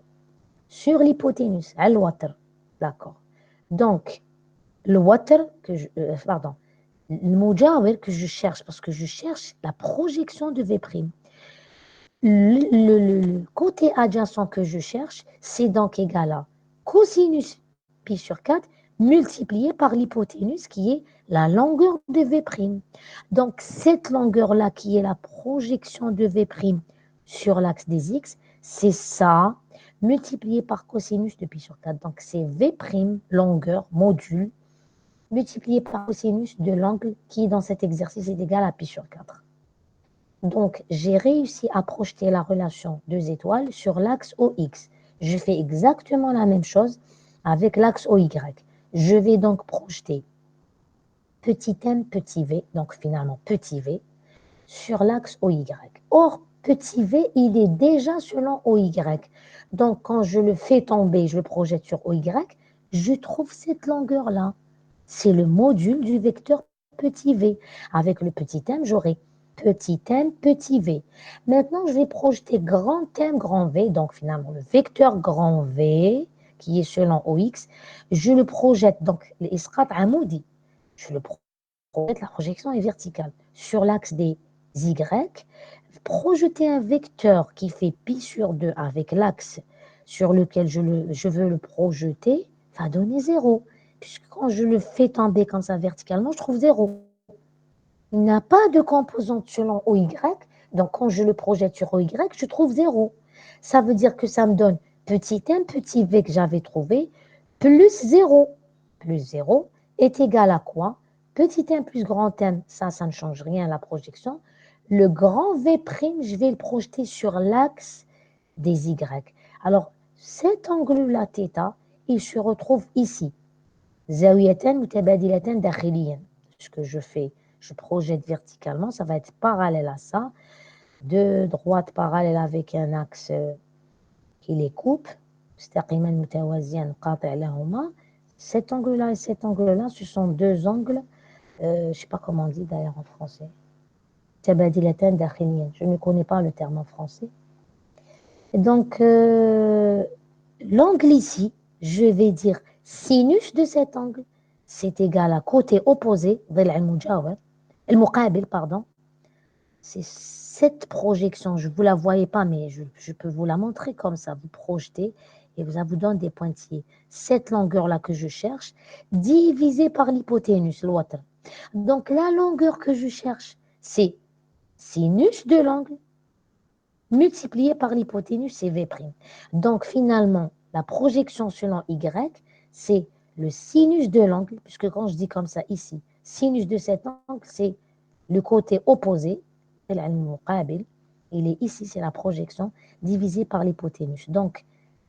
Speaker 1: sur l'hypoténuse, al-watr. D'accord. Donc, le watr, le mujawir que je cherche, parce que je cherche la projection de V'. Le côté adjacent que je cherche, c'est donc égal à cosinus pi sur 4 multiplié par l'hypoténuse qui est la longueur de V'. Donc, cette longueur-là qui est la projection de V' sur l'axe des X, c'est ça multiplié par cosinus de pi sur 4. Donc, c'est V', longueur, module, multiplié par cosinus de l'angle qui, dans cet exercice, est égal à pi sur 4. Donc, j'ai réussi à projeter la relation deux étoiles sur l'axe OX. Je fais exactement la même chose avec l'axe OY. Je vais donc projeter petit m, petit v, donc finalement petit v, sur l'axe OY. Or, petit v, il est déjà selon OY. Donc, quand je le fais tomber, je le projette sur OY, je trouve cette longueur-là. C'est le module du vecteur petit v. Avec le petit m, j'aurai petit m, petit v. Maintenant, je vais projeter grand m, grand v, donc finalement le vecteur grand v, qui est selon OX, je le projette, donc l'isqat amoudi, je le projette, la projection est verticale, sur l'axe des Y, projeter un vecteur qui fait pi sur 2 avec l'axe sur lequel je veux le projeter, va donner 0. Puisque quand je le fais tomber comme ça verticalement, je trouve 0. Il n'a pas de composante selon OY, donc quand je le projette sur OY, je trouve 0. Ça veut dire que ça me donne petit m, petit v que j'avais trouvé, plus 0. Plus 0 est égal à quoi? Petit m plus grand m, ça ne change rien à la projection. Le grand V', je vais le projeter sur l'axe des Y. Alors, cet angle-là, θ, il se retrouve ici. زاويتان متبادلتان داخليا. Ce que je fais, je projette verticalement, ça va être parallèle à ça. Deux droites parallèles avec un axe qui les coupe. مستقيما متوازيان قاطع لهما. Cet angle-là et cet angle-là, ce sont deux angles, je ne sais pas comment on dit d'ailleurs en français. متبادلتان داخليا. Je ne connais pas le terme en français. Et donc, l'angle ici, je vais dire sinus de cet angle, c'est égal à côté opposé, pardon. C'est cette projection, je ne vous la voyez pas, mais je peux vous la montrer comme ça. Vous projetez et ça vous donne des pointillés. Cette longueur-là que je cherche, divisée par l'hypoténuse, l'autre. Donc, la longueur que je cherche, c'est sinus de l'angle multiplié par l'hypoténuse, c'est V'. Donc, finalement, la projection selon Y, c'est le sinus de l'angle, puisque quand je dis comme ça ici, sinus de cet angle, c'est le côté opposé, il est ici, c'est la projection, divisée par l'hypoténuse. Donc,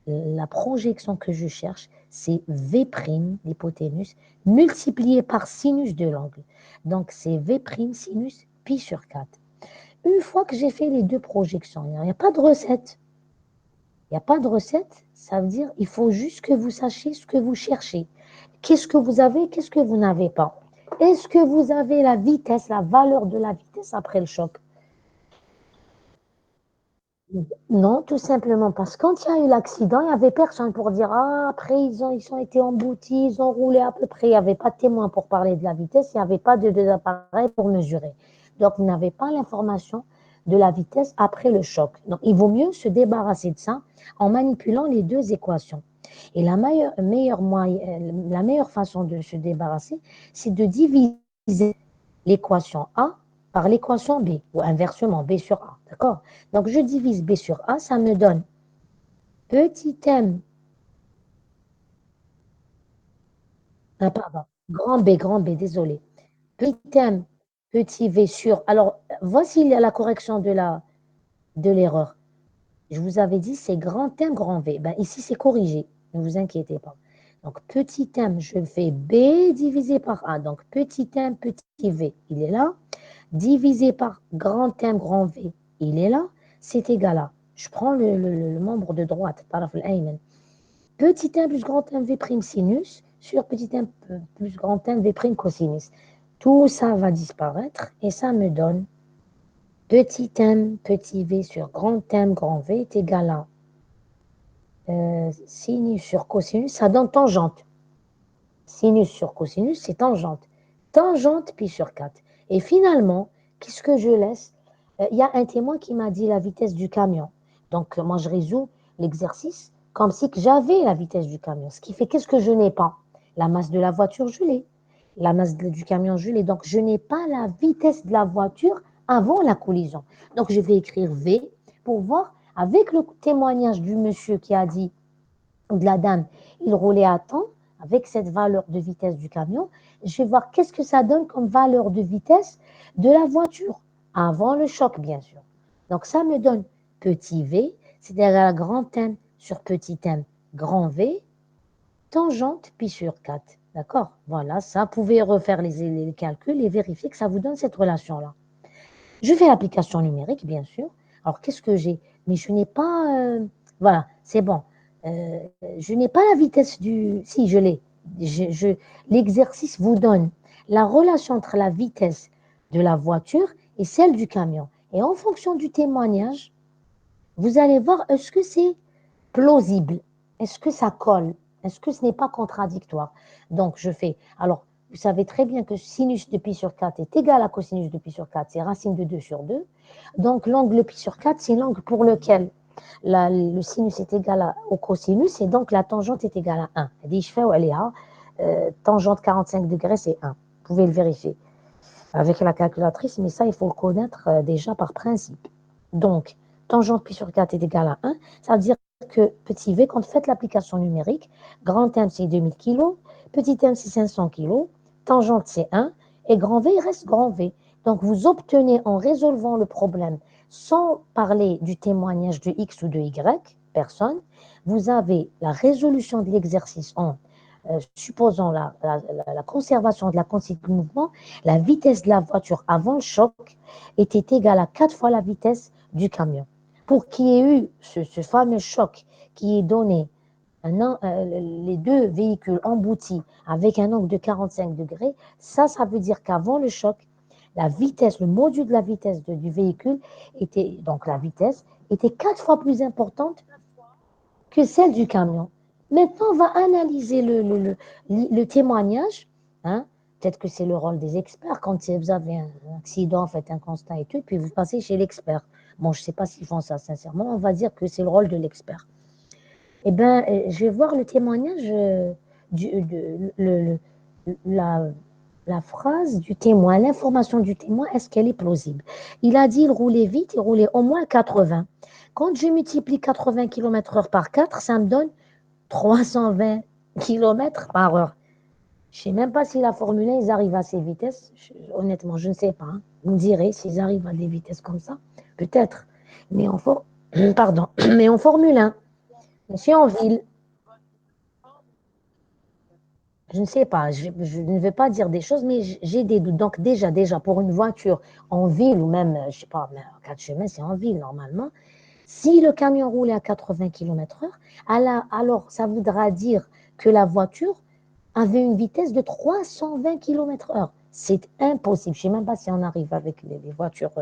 Speaker 1: la projection que je cherche, c'est V', l'hypoténuse, multiplié par sinus de l'angle. Donc, c'est V' sinus pi sur 4. Une fois que j'ai fait les deux projections, il n'y a pas de recette. Il n'y a pas de recette, ça veut dire il faut juste que vous sachiez ce que vous cherchez. Qu'est-ce que vous avez, qu'est-ce que vous n'avez pas. Est-ce que vous avez la vitesse, la valeur de la vitesse après le choc? Non, tout simplement parce que quand il y a eu l'accident, il n'y avait personne pour dire ah, après ils ont été emboutis, ils ont roulé à peu près. Il n'y avait pas de témoin pour parler de la vitesse, il n'y avait pas de deux appareils pour mesurer. Donc, vous n'avez pas l'information de la vitesse après le choc. Donc, il vaut mieux se débarrasser de ça en manipulant les deux équations. Et la meilleure façon de se débarrasser, c'est de diviser l'équation A par l'équation B, ou inversement, B sur A, d'accord? Donc, je divise B sur A, ça me donne petit m, pardon, grand B, désolé. Petit m, petit v sur, alors, voici la correction de l'erreur. Je vous avais dit, c'est grand M, grand V. Ben, ici, c'est corrigé, ne vous inquiétez pas. Donc, petit m, je fais B divisé par A. Donc, petit m, petit v, il est là. Divisé par grand M, grand V, il est là. C'est égal à, je prends le membre de droite, taraf al-ayman. Petit m plus grand M V' sinus sur petit m plus grand M V' cosinus. Tout ça va disparaître et ça me donne petit m, petit v sur grand m, grand v est égal à sinus sur cosinus, ça donne tangente. Sinus sur cosinus, c'est tangente. Tangente pi sur 4. Et finalement, qu'est-ce que je laisse? Il y a un témoin qui m'a dit la vitesse du camion. Donc, moi, je résous l'exercice comme si que j'avais la vitesse du camion. Ce qui fait, qu'est-ce que je n'ai pas? La masse de la voiture, je l'ai. La masse du camion, je l'ai. Donc, je n'ai pas la vitesse de la voiture avant la collision. Donc, je vais écrire V pour voir, avec le témoignage du monsieur qui a dit, ou de la dame, il roulait à temps, avec cette valeur de vitesse du camion, je vais voir qu'est-ce que ça donne comme valeur de vitesse de la voiture, avant le choc, bien sûr. Donc, ça me donne petit v, c'est-à-dire grand M sur petit m, grand V, tangente pi sur 4. D'accord? Voilà, ça, vous pouvez refaire les calculs et vérifier que ça vous donne cette relation-là. Je fais l'application numérique, bien sûr. Alors, qu'est-ce que j'ai? Mais je n'ai pas... voilà, c'est bon. Je n'ai pas la vitesse du... Si, je l'ai. L'exercice vous donne la relation entre la vitesse de la voiture et celle du camion. Et en fonction du témoignage, vous allez voir, est-ce que c'est plausible? Est-ce que ça colle? Est-ce que ce n'est pas contradictoire? Donc, je fais... Alors, vous savez très bien que sinus de pi sur 4 est égal à cosinus de pi sur 4, c'est racine de 2 sur 2. Donc, l'angle pi sur 4, c'est l'angle pour lequel le sinus est égal au cosinus, et donc la tangente est égale à 1. Elle dit, je fais où elle est à tangente 45 degrés, c'est 1. Vous pouvez le vérifier avec la calculatrice, mais ça, il faut le connaître déjà par principe. Donc, tangente pi sur 4 est égal à 1, ça veut dire que petit v, quand vous faites l'application numérique, grand M, c'est 2000 kg, petit m, c'est 500 kg, tangente, c'est 1, et grand V, il reste grand V. Donc, vous obtenez, en résolvant le problème, sans parler du témoignage de X ou de Y, personne, vous avez la résolution de l'exercice en supposant la conservation de la quantité de mouvement, la vitesse de la voiture avant le choc était égale à 4 fois la vitesse du camion. Pour qu'il y ait eu ce fameux choc qui est donné, les deux véhicules emboutis avec un angle de 45 degrés, ça veut dire qu'avant le choc, la vitesse, le module de la vitesse du véhicule était, donc la vitesse, était 4 fois plus importante que celle du camion. Maintenant, on va analyser le témoignage. Hein. Peut-être que c'est le rôle des experts. Quand vous avez un accident, faites un constat et tout, puis vous passez chez l'expert. Bon, je ne sais pas s'ils font ça sincèrement. On va dire que c'est le rôle de l'expert. Eh bien, je vais voir le témoignage, la phrase du témoin, l'information du témoin, est-ce qu'elle est plausible? Il a dit il roulait vite, il roulait au moins 80. Quand je multiplie 80 km/h par 4, ça me donne 320 km par heure. Je ne sais même pas si la Formule 1, ils arrivent à ces vitesses. Honnêtement, je ne sais pas. Hein. Vous me direz s'ils arrivent à des vitesses comme ça. Peut-être. Mais pardon. Mais en Formule 1, je suis en ville. Je ne sais pas. Je ne vais pas dire des choses, mais j'ai des doutes. Donc déjà, pour une voiture en ville ou même, je ne sais pas, en cas de chemin, c'est en ville normalement. Si le camion roulait à 80 km/h, alors ça voudra dire que la voiture avait une vitesse de 320 km/h. C'est impossible. Je ne sais même pas si on arrive avec les voitures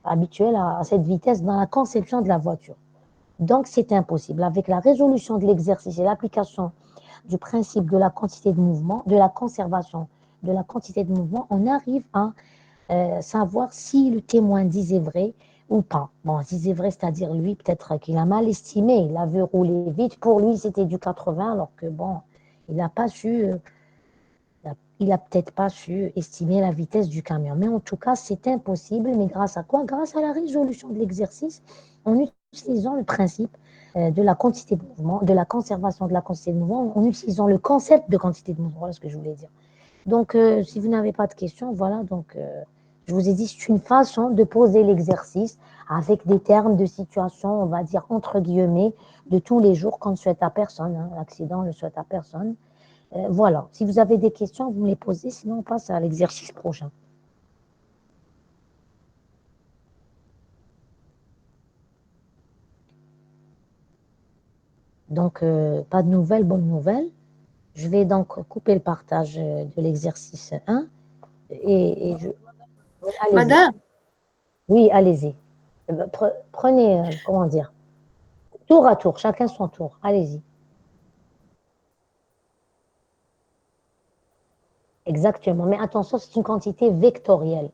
Speaker 1: habituelles à cette vitesse dans la conception de la voiture. Donc, c'est impossible. Avec la résolution de l'exercice et l'application du principe de la quantité de mouvement, de la conservation de la quantité de mouvement, on arrive à savoir si le témoin disait vrai ou pas. Bon, disait vrai, c'est-à-dire lui, peut-être qu'il a mal estimé, il a vu rouler vite. Pour lui, c'était du 80, alors que bon, il n'a pas su, il a peut-être pas su estimer la vitesse du camion. Mais en tout cas, c'est impossible. Mais grâce à quoi? Grâce à la résolution de l'exercice, en utilisant le principe de la quantité de mouvement, de la conservation de la quantité de mouvement, en utilisant le concept de quantité de mouvement, voilà ce que je voulais dire. Donc, si vous n'avez pas de questions, voilà, donc je vous ai dit, c'est une façon de poser l'exercice avec des termes de situation, on va dire, entre guillemets, de tous les jours qu'on ne souhaite à personne. Hein, l'accident ne souhaite à personne. Voilà, si vous avez des questions, vous me les posez, sinon on passe à l'exercice prochain. Donc, pas de nouvelles, bonnes nouvelles. Je vais donc couper le partage de l'exercice 1 et je... Allez-y.
Speaker 3: Madame,
Speaker 1: Oui, allez-y. Prenez, comment dire, tour à tour, chacun son tour. Allez-y. Exactement. Mais attention, c'est une quantité vectorielle.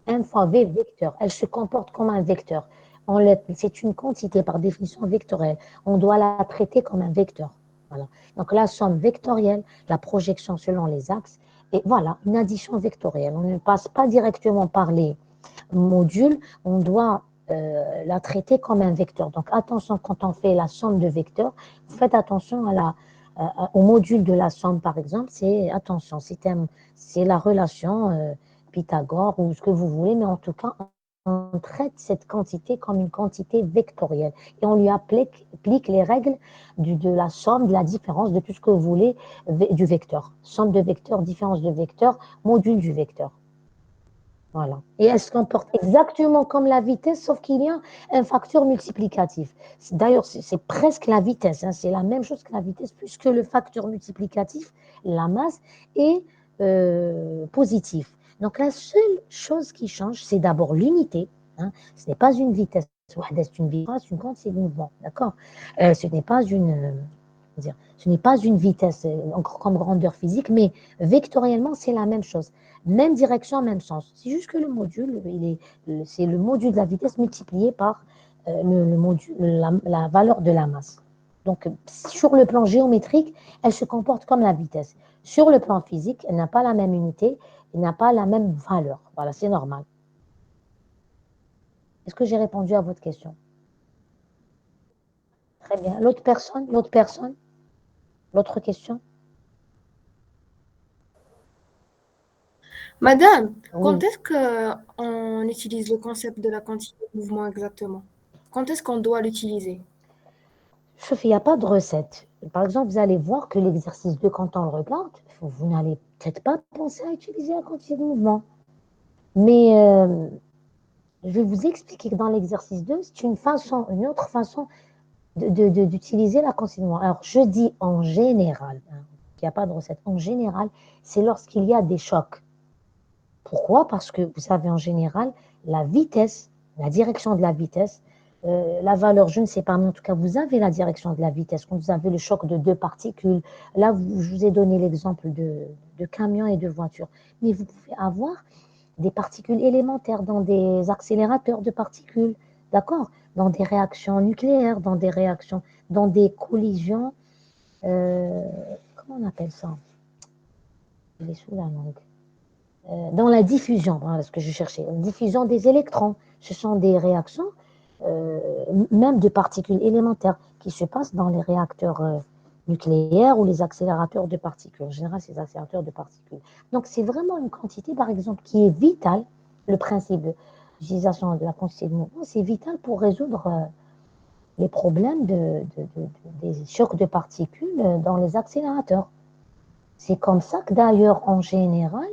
Speaker 1: M fois V vecteur. Elle se comporte comme un vecteur. C'est une quantité par définition vectorielle. On doit la traiter comme un vecteur. Voilà. Donc la somme vectorielle, la projection selon les axes, et voilà, une addition vectorielle. On ne passe pas directement par les modules, on doit la traiter comme un vecteur. Donc attention, quand on fait la somme de vecteurs, faites attention au module de la somme, par exemple. Attention, c'est la relation Pythagore ou ce que vous voulez, mais en tout cas, on traite cette quantité comme une quantité vectorielle et on lui applique les règles de la somme, de la différence, de tout ce que vous voulez du vecteur. Somme de vecteurs, différence de vecteurs, module du vecteur. Voilà. Et elle se comporte exactement comme la vitesse, sauf qu'il y a un facteur multiplicatif. D'ailleurs, c'est presque la vitesse, hein, c'est la même chose que la vitesse, puisque le facteur multiplicatif, la masse, est positif. Donc la seule chose qui change, c'est d'abord l'unité. Hein. Ce n'est pas une vitesse. C'est une vitesse, une quantité de mouvement. D'accord. Ce n'est pas ce n'est pas une vitesse comme grandeur physique, mais vectoriellement, c'est la même chose. Même direction, même sens. C'est juste que le module, c'est le module de la vitesse multiplié par le module, la valeur de la masse. Donc, sur le plan géométrique, elle se comporte comme la vitesse. Sur le plan physique, elle n'a pas la même unité, elle n'a pas la même valeur. Voilà, c'est normal. Est-ce que j'ai répondu à votre question? Très bien. L'autre personne, l'autre question?
Speaker 3: Madame, quand
Speaker 1: Oui.
Speaker 3: est-ce qu'on utilise le concept de la quantité de mouvement exactement? Quand est-ce qu'on doit l'utiliser?
Speaker 1: Sauf il n'y a pas de recette. Par exemple, vous allez voir que l'exercice 2, quand on le regarde, vous n'allez peut-être pas penser à utiliser la quantité de mouvement. Mais je vais vous expliquer que dans l'exercice 2, c'est une autre façon d'utiliser la quantité de mouvement. Alors, je dis en général, hein, il n'y a pas de recette. En général, c'est lorsqu'il y a des chocs. Pourquoi? Parce que vous savez, en général, la vitesse, la direction de la vitesse, la valeur, je ne sais pas, mais en tout cas, vous avez la direction de la vitesse. Quand vous avez le choc de deux particules, là, je vous ai donné l'exemple de camions et de voitures. Mais vous pouvez avoir des particules élémentaires dans des accélérateurs de particules, d'accord? Dans des réactions nucléaires, dans des collisions, euh, comment on appelle ça? Je l'ai sous la langue. Dans la diffusion, voilà ce que je cherchais, la diffusion des électrons. Ce sont des réactions, euh, même de particules élémentaires, qui se passent dans les réacteurs nucléaires ou les accélérateurs de particules. En général, c'est les accélérateurs de particules. Donc, c'est vraiment une quantité, par exemple, qui est vitale. Le principe de l'utilisation de la quantité de mouvement, c'est vital pour résoudre les problèmes des chocs de particules dans les accélérateurs. C'est comme ça que, d'ailleurs, en général,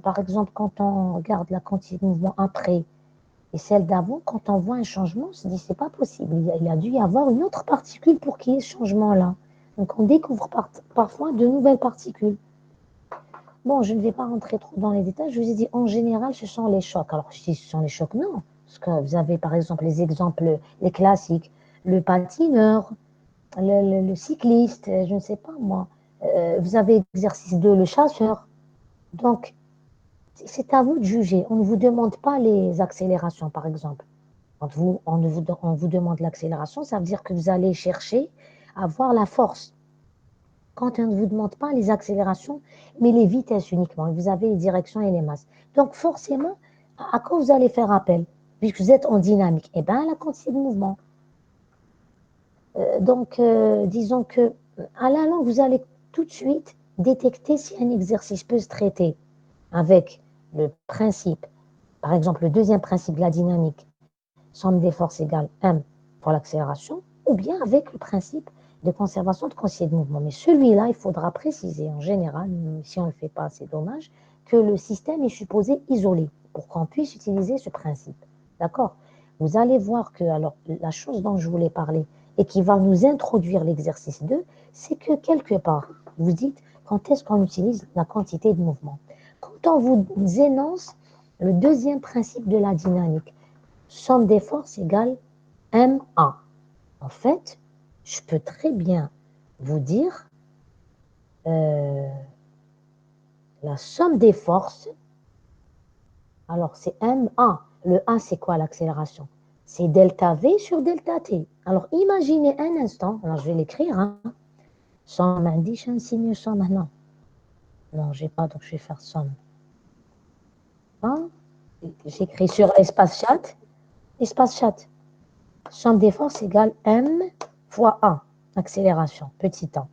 Speaker 1: par exemple, quand on regarde la quantité de mouvement après et celle d'avant, quand on voit un changement, on se dit c'est pas possible. Il a dû y avoir une autre particule pour qu'il y ait ce changement-là. Donc on découvre parfois de nouvelles particules. Bon, je ne vais pas rentrer trop dans les détails. Je vous ai dit en général, ce sont les chocs. Alors je dis ce sont les chocs, non. Parce que vous avez par exemple les exemples, les classiques, le patineur, le cycliste, je ne sais pas moi. Vous avez exercice 2, le chasseur. Donc, c'est à vous de juger. On ne vous demande pas les accélérations, par exemple. Quand on vous demande l'accélération, ça veut dire que vous allez chercher à voir la force. Quand on ne vous demande pas les accélérations, mais les vitesses uniquement, vous avez les directions et les masses. Donc forcément, à quoi vous allez faire appel? Puisque vous êtes en dynamique, eh bien, la quantité de mouvement. Disons que à la langue, vous allez tout de suite détecter si un exercice peut se traiter avec le principe. Par exemple, le deuxième principe de la dynamique, somme des forces égale M pour l'accélération, ou bien avec le principe de conservation de quantité de mouvement. Mais celui-là, il faudra préciser en général, si on ne le fait pas, c'est dommage, que le système est supposé isolé pour qu'on puisse utiliser ce principe. D'accord? Vous allez voir que, alors, la chose dont je voulais parler et qui va nous introduire l'exercice 2, c'est que quelque part, vous dites quand est-ce qu'on utilise la quantité de mouvement. Quand on vous énonce Le deuxième principe de la dynamique, somme des forces égale MA. En fait, je peux très bien vous dire la somme des forces. Alors, c'est MA. Le A, c'est quoi l'accélération? C'est delta V sur delta T. Alors, imaginez un instant. Alors, je vais l'écrire. Hein. Somme indice, un signe somme maintenant. Non, j'ai pas, donc je vais faire somme. Hein? J'écris sur espace chat. Espace chat. Somme des forces égale M fois A. Accélération, petit a.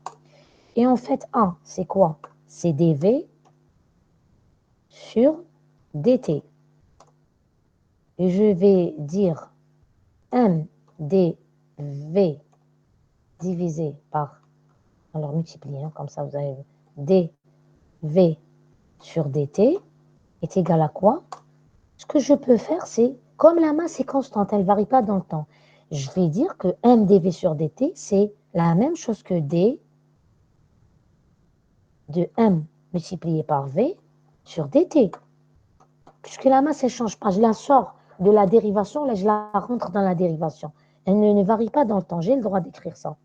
Speaker 1: Et en fait, A, c'est quoi? C'est dV sur dt. Et je vais dire M dV divisé par, alors multiplier, hein, comme ça vous avez dV sur dt est égal à quoi? Ce que je peux faire, c'est, comme la masse est constante, elle ne varie pas dans le temps, je vais dire que M dV sur dt, c'est la même chose que d de M multiplié par V sur dt. Puisque la masse, elle ne change pas. Je la sors de la dérivation, là, je la rentre dans la dérivation. Elle ne varie pas dans le temps. J'ai le droit d'écrire ça.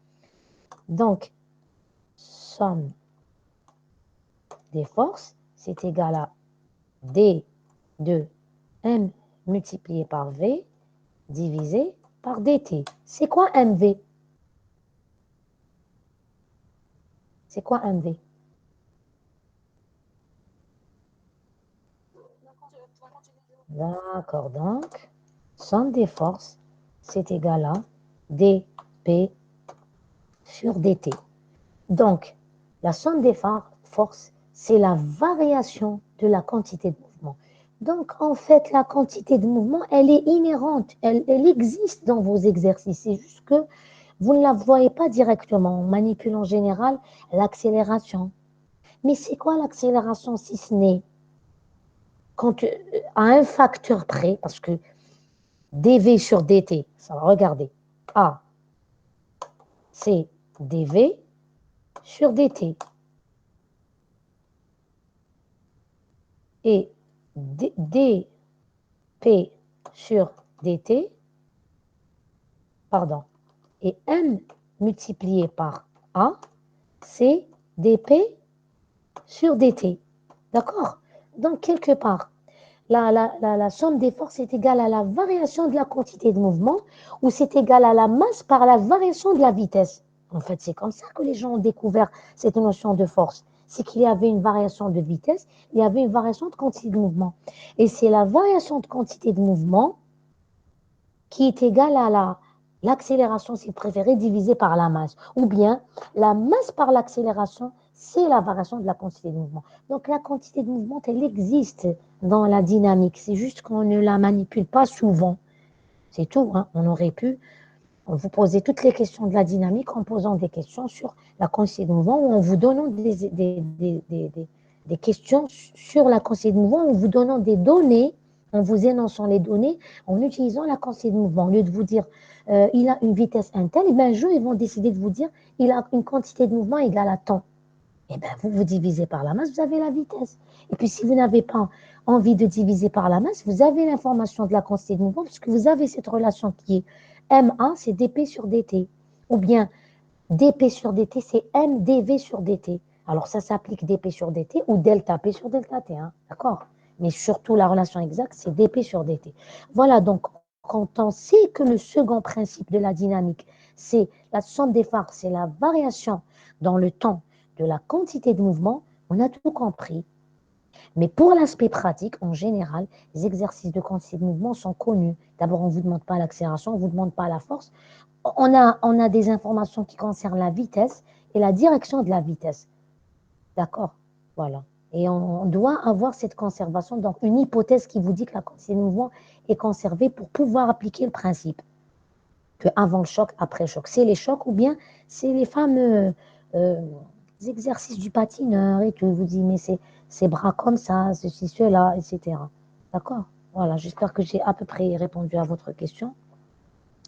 Speaker 1: Donc, somme des forces, c'est égal à D de M multiplié par V divisé par dt. C'est quoi MV? C'est quoi MV? D'accord, donc, somme des forces, c'est égal à dP sur dt. Donc, la somme des forces, c'est la variation de la quantité de mouvement. Donc, en fait, la quantité de mouvement, elle est inhérente, elle existe dans vos exercices. C'est juste que vous ne la voyez pas directement. On manipule en général l'accélération. Mais c'est quoi l'accélération si ce n'est quand, à un facteur près, parce que dV sur dt, ça va regarder, A, c'est dV sur dt. Et dP sur dt, pardon, et M multiplié par A, c'est dP sur dt. D'accord? Donc, quelque part, la somme des forces est égale à la variation de la quantité de mouvement ou c'est égal à la masse par la variation de la vitesse. En fait, c'est comme ça que les gens ont découvert cette notion de force. C'est qu'il y avait une variation de vitesse, il y avait une variation de quantité de mouvement. Et c'est la variation de quantité de mouvement qui est égale à l'accélération, si vous préférez, divisée par la masse. Ou bien, la masse par l'accélération, c'est la variation de la quantité de mouvement. Donc, la quantité de mouvement, elle existe dans la dynamique. C'est juste qu'on ne la manipule pas souvent. C'est tout. Hein. On aurait pu vous poser toutes les questions de la dynamique en posant des questions sur la quantité de mouvement ou en vous donnant des questions sur la quantité de mouvement, en vous donnant des données, en vous énonçant les données, en utilisant la quantité de mouvement. Au lieu de vous dire il a une vitesse telle, et bien un jour, ils vont décider de vous dire il a une quantité de mouvement égale à temps. Et bien vous divisez par la masse, vous avez la vitesse. Et puis si vous n'avez pas envie de diviser par la masse, vous avez l'information de la quantité de mouvement puisque vous avez cette relation qui est MA, c'est dP sur dt. Ou bien dP sur dt, c'est MdV sur dt. Alors ça s'applique dP sur dt ou delta P sur delta T. Hein, d'accord? Mais surtout la relation exacte, c'est dP sur dt. Voilà, donc quand on sait que le second principe de la dynamique, c'est la somme des phares, c'est la variation dans le temps de la quantité de mouvement, on a tout compris. Mais pour l'aspect pratique, en général, les exercices de quantité de mouvement sont connus. D'abord, on ne vous demande pas l'accélération, on ne vous demande pas la force. On a des informations qui concernent la vitesse et la direction de la vitesse. D'accord? Voilà. Et on doit avoir cette conservation, donc une hypothèse qui vous dit que la quantité de mouvement est conservée pour pouvoir appliquer le principe que avant le choc, après le choc. C'est les chocs ou bien c'est les fameux exercices du patineur et tout. Vous dites, mais c'est bras comme ça, ceci, cela, etc. D'accord? Voilà, j'espère que j'ai à peu près répondu à votre question.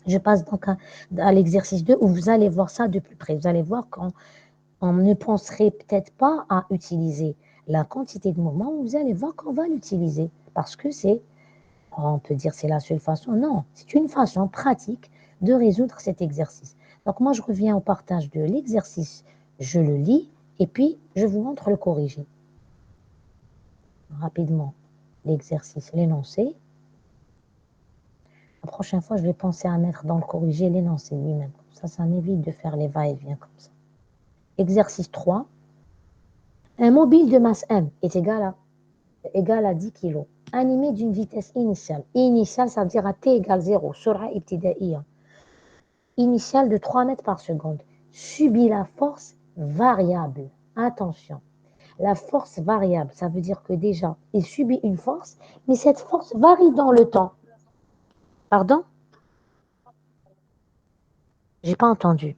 Speaker 1: Je passe donc à l'exercice 2 où vous allez voir ça de plus près. Vous allez voir qu'on ne penserait peut-être pas à utiliser la quantité de mouvement, vous allez voir qu'on va l'utiliser. parce que on peut dire c'est la seule façon. Non, c'est une façon pratique de résoudre cet exercice. Donc moi, je reviens au partage de l'exercice. Je le lis et puis je vous montre le corrigé. Rapidement, l'exercice, l'énoncé. La prochaine fois, je vais penser à mettre dans le corrigé l'énoncé lui-même. Ça m'évite de faire les va-et-vient comme ça. Exercice 3. Un mobile de masse M est égal à 10 kg, animé d'une vitesse initiale. Initiale, ça veut dire à t égale 0, sur'a ibtidaiya. Initiale de 3 mètres par seconde. Subit la force variable. Attention, la force variable, ça veut dire que déjà, il subit une force, mais cette force varie dans le temps. Pardon? J'ai pas entendu.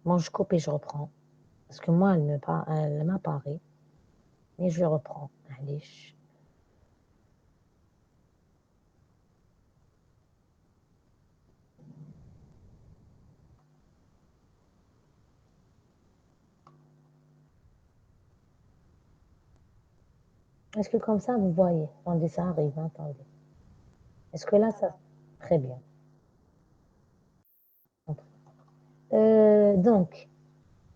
Speaker 1: Bon, je coupe et je reprends. Parce que moi, elle m'apparaît. Mais je reprends. Allez. Est-ce que comme ça, vous voyez? Attendez, ça arrive, hein, attendez. Est-ce que là, ça... Très bien. Donc,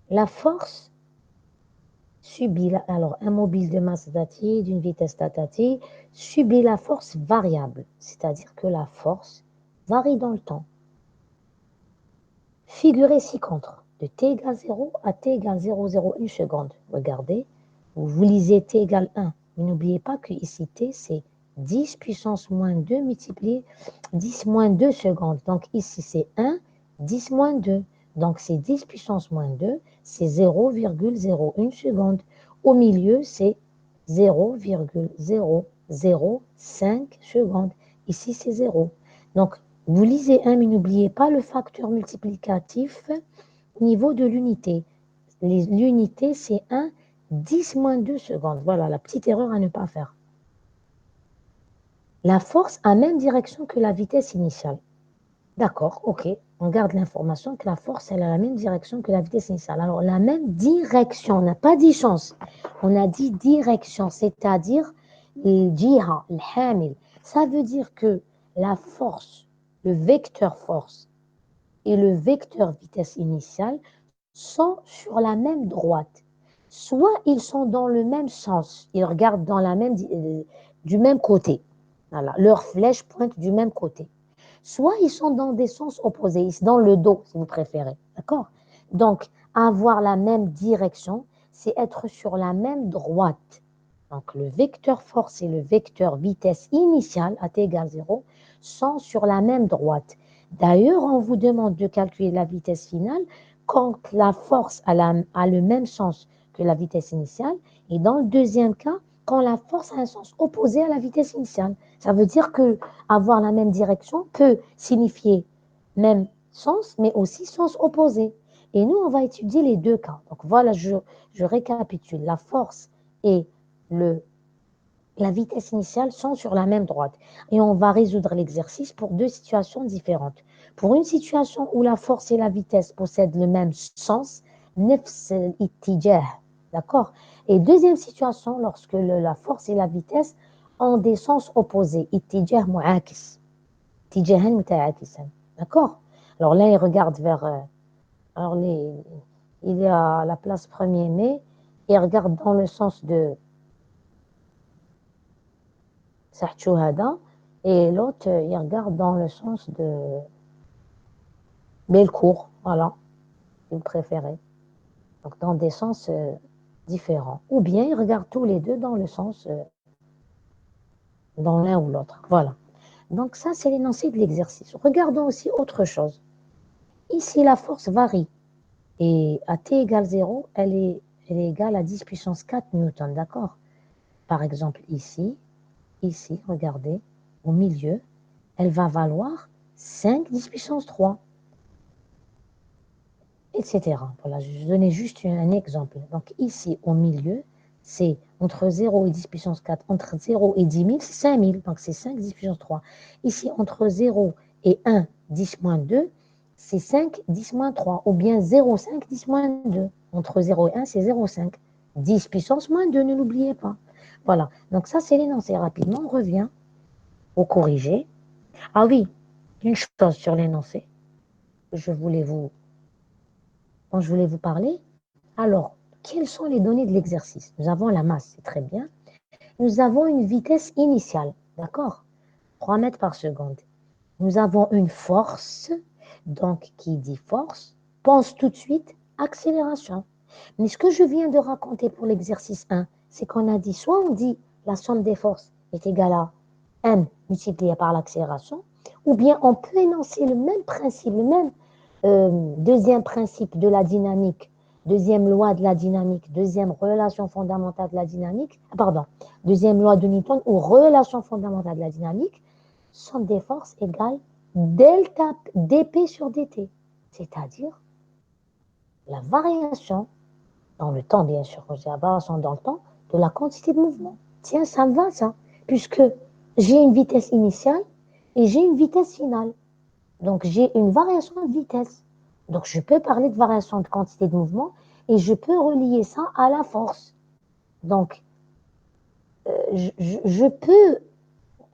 Speaker 1: la force subit, alors un mobile de masse t d'une vitesse t subit la force variable, c'est-à-dire que la force varie dans le temps. Figurez ci-contre, de t égale 0 à t égale 0,01 seconde. Regardez, vous lisez t égale 1, mais n'oubliez pas que ici t c'est 10 puissance moins 2 multiplié 10 moins 2 secondes. Donc ici c'est 1, 10 moins 2. Donc c'est 10 puissance moins 2, c'est 0,01 seconde. Au milieu, c'est 0,005 secondes. Ici, c'est 0. Donc, vous lisez 1, mais n'oubliez pas le facteur multiplicatif au niveau de l'unité. L'unité, c'est 1, 10 moins 2 secondes. Voilà, la petite erreur à ne pas faire. La force a même direction que la vitesse initiale. D'accord, ok. On garde l'information que la force, elle a la même direction que la vitesse initiale. Alors, la même direction, on n'a pas dit chance. On a dit direction, c'est-à-dire le jiha, le hamil. Ça veut dire que la force, le vecteur force et le vecteur vitesse initiale sont sur la même droite. Soit ils sont dans le même sens, ils regardent dans du même côté. Voilà, leur flèche pointe du même côté. Soit ils sont dans des sens opposés, dans le dos, si vous préférez. D'accord? Donc, avoir la même direction, c'est être sur la même droite. Donc, le vecteur force et le vecteur vitesse initiale, à t égale 0, sont sur la même droite. D'ailleurs, on vous demande de calculer la vitesse finale quand la force a le même sens que la vitesse initiale. Et dans le deuxième cas, quand la force a un sens opposé à la vitesse initiale. Ça veut dire que avoir la même direction peut signifier même sens, mais aussi sens opposé. Et nous, on va étudier les deux cas. Donc voilà, je récapitule. La force et la vitesse initiale sont sur la même droite. Et on va résoudre l'exercice pour deux situations différentes. Pour une situation où la force et la vitesse possèdent le même sens, nefs al-ittijah, d'accord? Et deuxième situation, lorsque la force et la vitesse ont des sens opposés, ittijah mu'akis, ittijahan muta'akisan, d'accord? Alors là, il regarde alors il est à la place 1er mai, et il regarde dans le sens de Sahchouhada, et l'autre, il regarde dans le sens de Belcourt, voilà, si vous préférez. Donc, dans des sens différents. Ou bien, ils regardent tous les deux dans le sens, dans l'un ou l'autre. Voilà. Donc, ça, c'est l'énoncé de l'exercice. Regardons aussi autre chose. Ici, la force varie. Et à t égale 0, elle est égale à 10 puissance 4 newtons, d'accord? Par exemple, ici, regardez, au milieu, elle va valoir 5 10 puissance 3, etc. Voilà, je donnais juste un exemple. Donc ici, au milieu, c'est entre 0 et 10 puissance 4, entre 0 et 10 000, c'est 5 000, donc c'est 5 10 puissance 3. Ici, entre 0 et 1, 10 moins 2, c'est 5 10 moins 3, ou bien 0,5 10 moins 2. Entre 0 et 1, c'est 0,5. 10 puissance moins 2, ne l'oubliez pas. Voilà, donc ça c'est l'énoncé. Rapidement, on revient au corrigé. Ah oui, une chose sur l'énoncé que dont je voulais vous parler. Alors, quelles sont les données de l'exercice? Nous avons la masse, c'est très bien. Nous avons une vitesse initiale, d'accord? 3 mètres par seconde. Nous avons une force, donc qui dit force, pense tout de suite accélération. Mais ce que je viens de raconter pour l'exercice 1, c'est qu'on a dit, soit on dit la somme des forces est égale à m multiplié par l'accélération, ou bien on peut énoncer le même principe, le même deuxième principe de la dynamique, deuxième loi de la dynamique, deuxième relation fondamentale de la dynamique, pardon, deuxième loi de Newton ou relation fondamentale de la dynamique, somme des forces égale delta dp sur dt, c'est-à-dire la variation dans le temps, bien sûr, quand je dis la variation dans le temps, de la quantité de mouvement. Tiens, ça me va ça, puisque j'ai une vitesse initiale et j'ai une vitesse finale. Donc j'ai une variation de vitesse. Donc je peux parler de variation de quantité de mouvement et je peux relier ça à la force. Donc je peux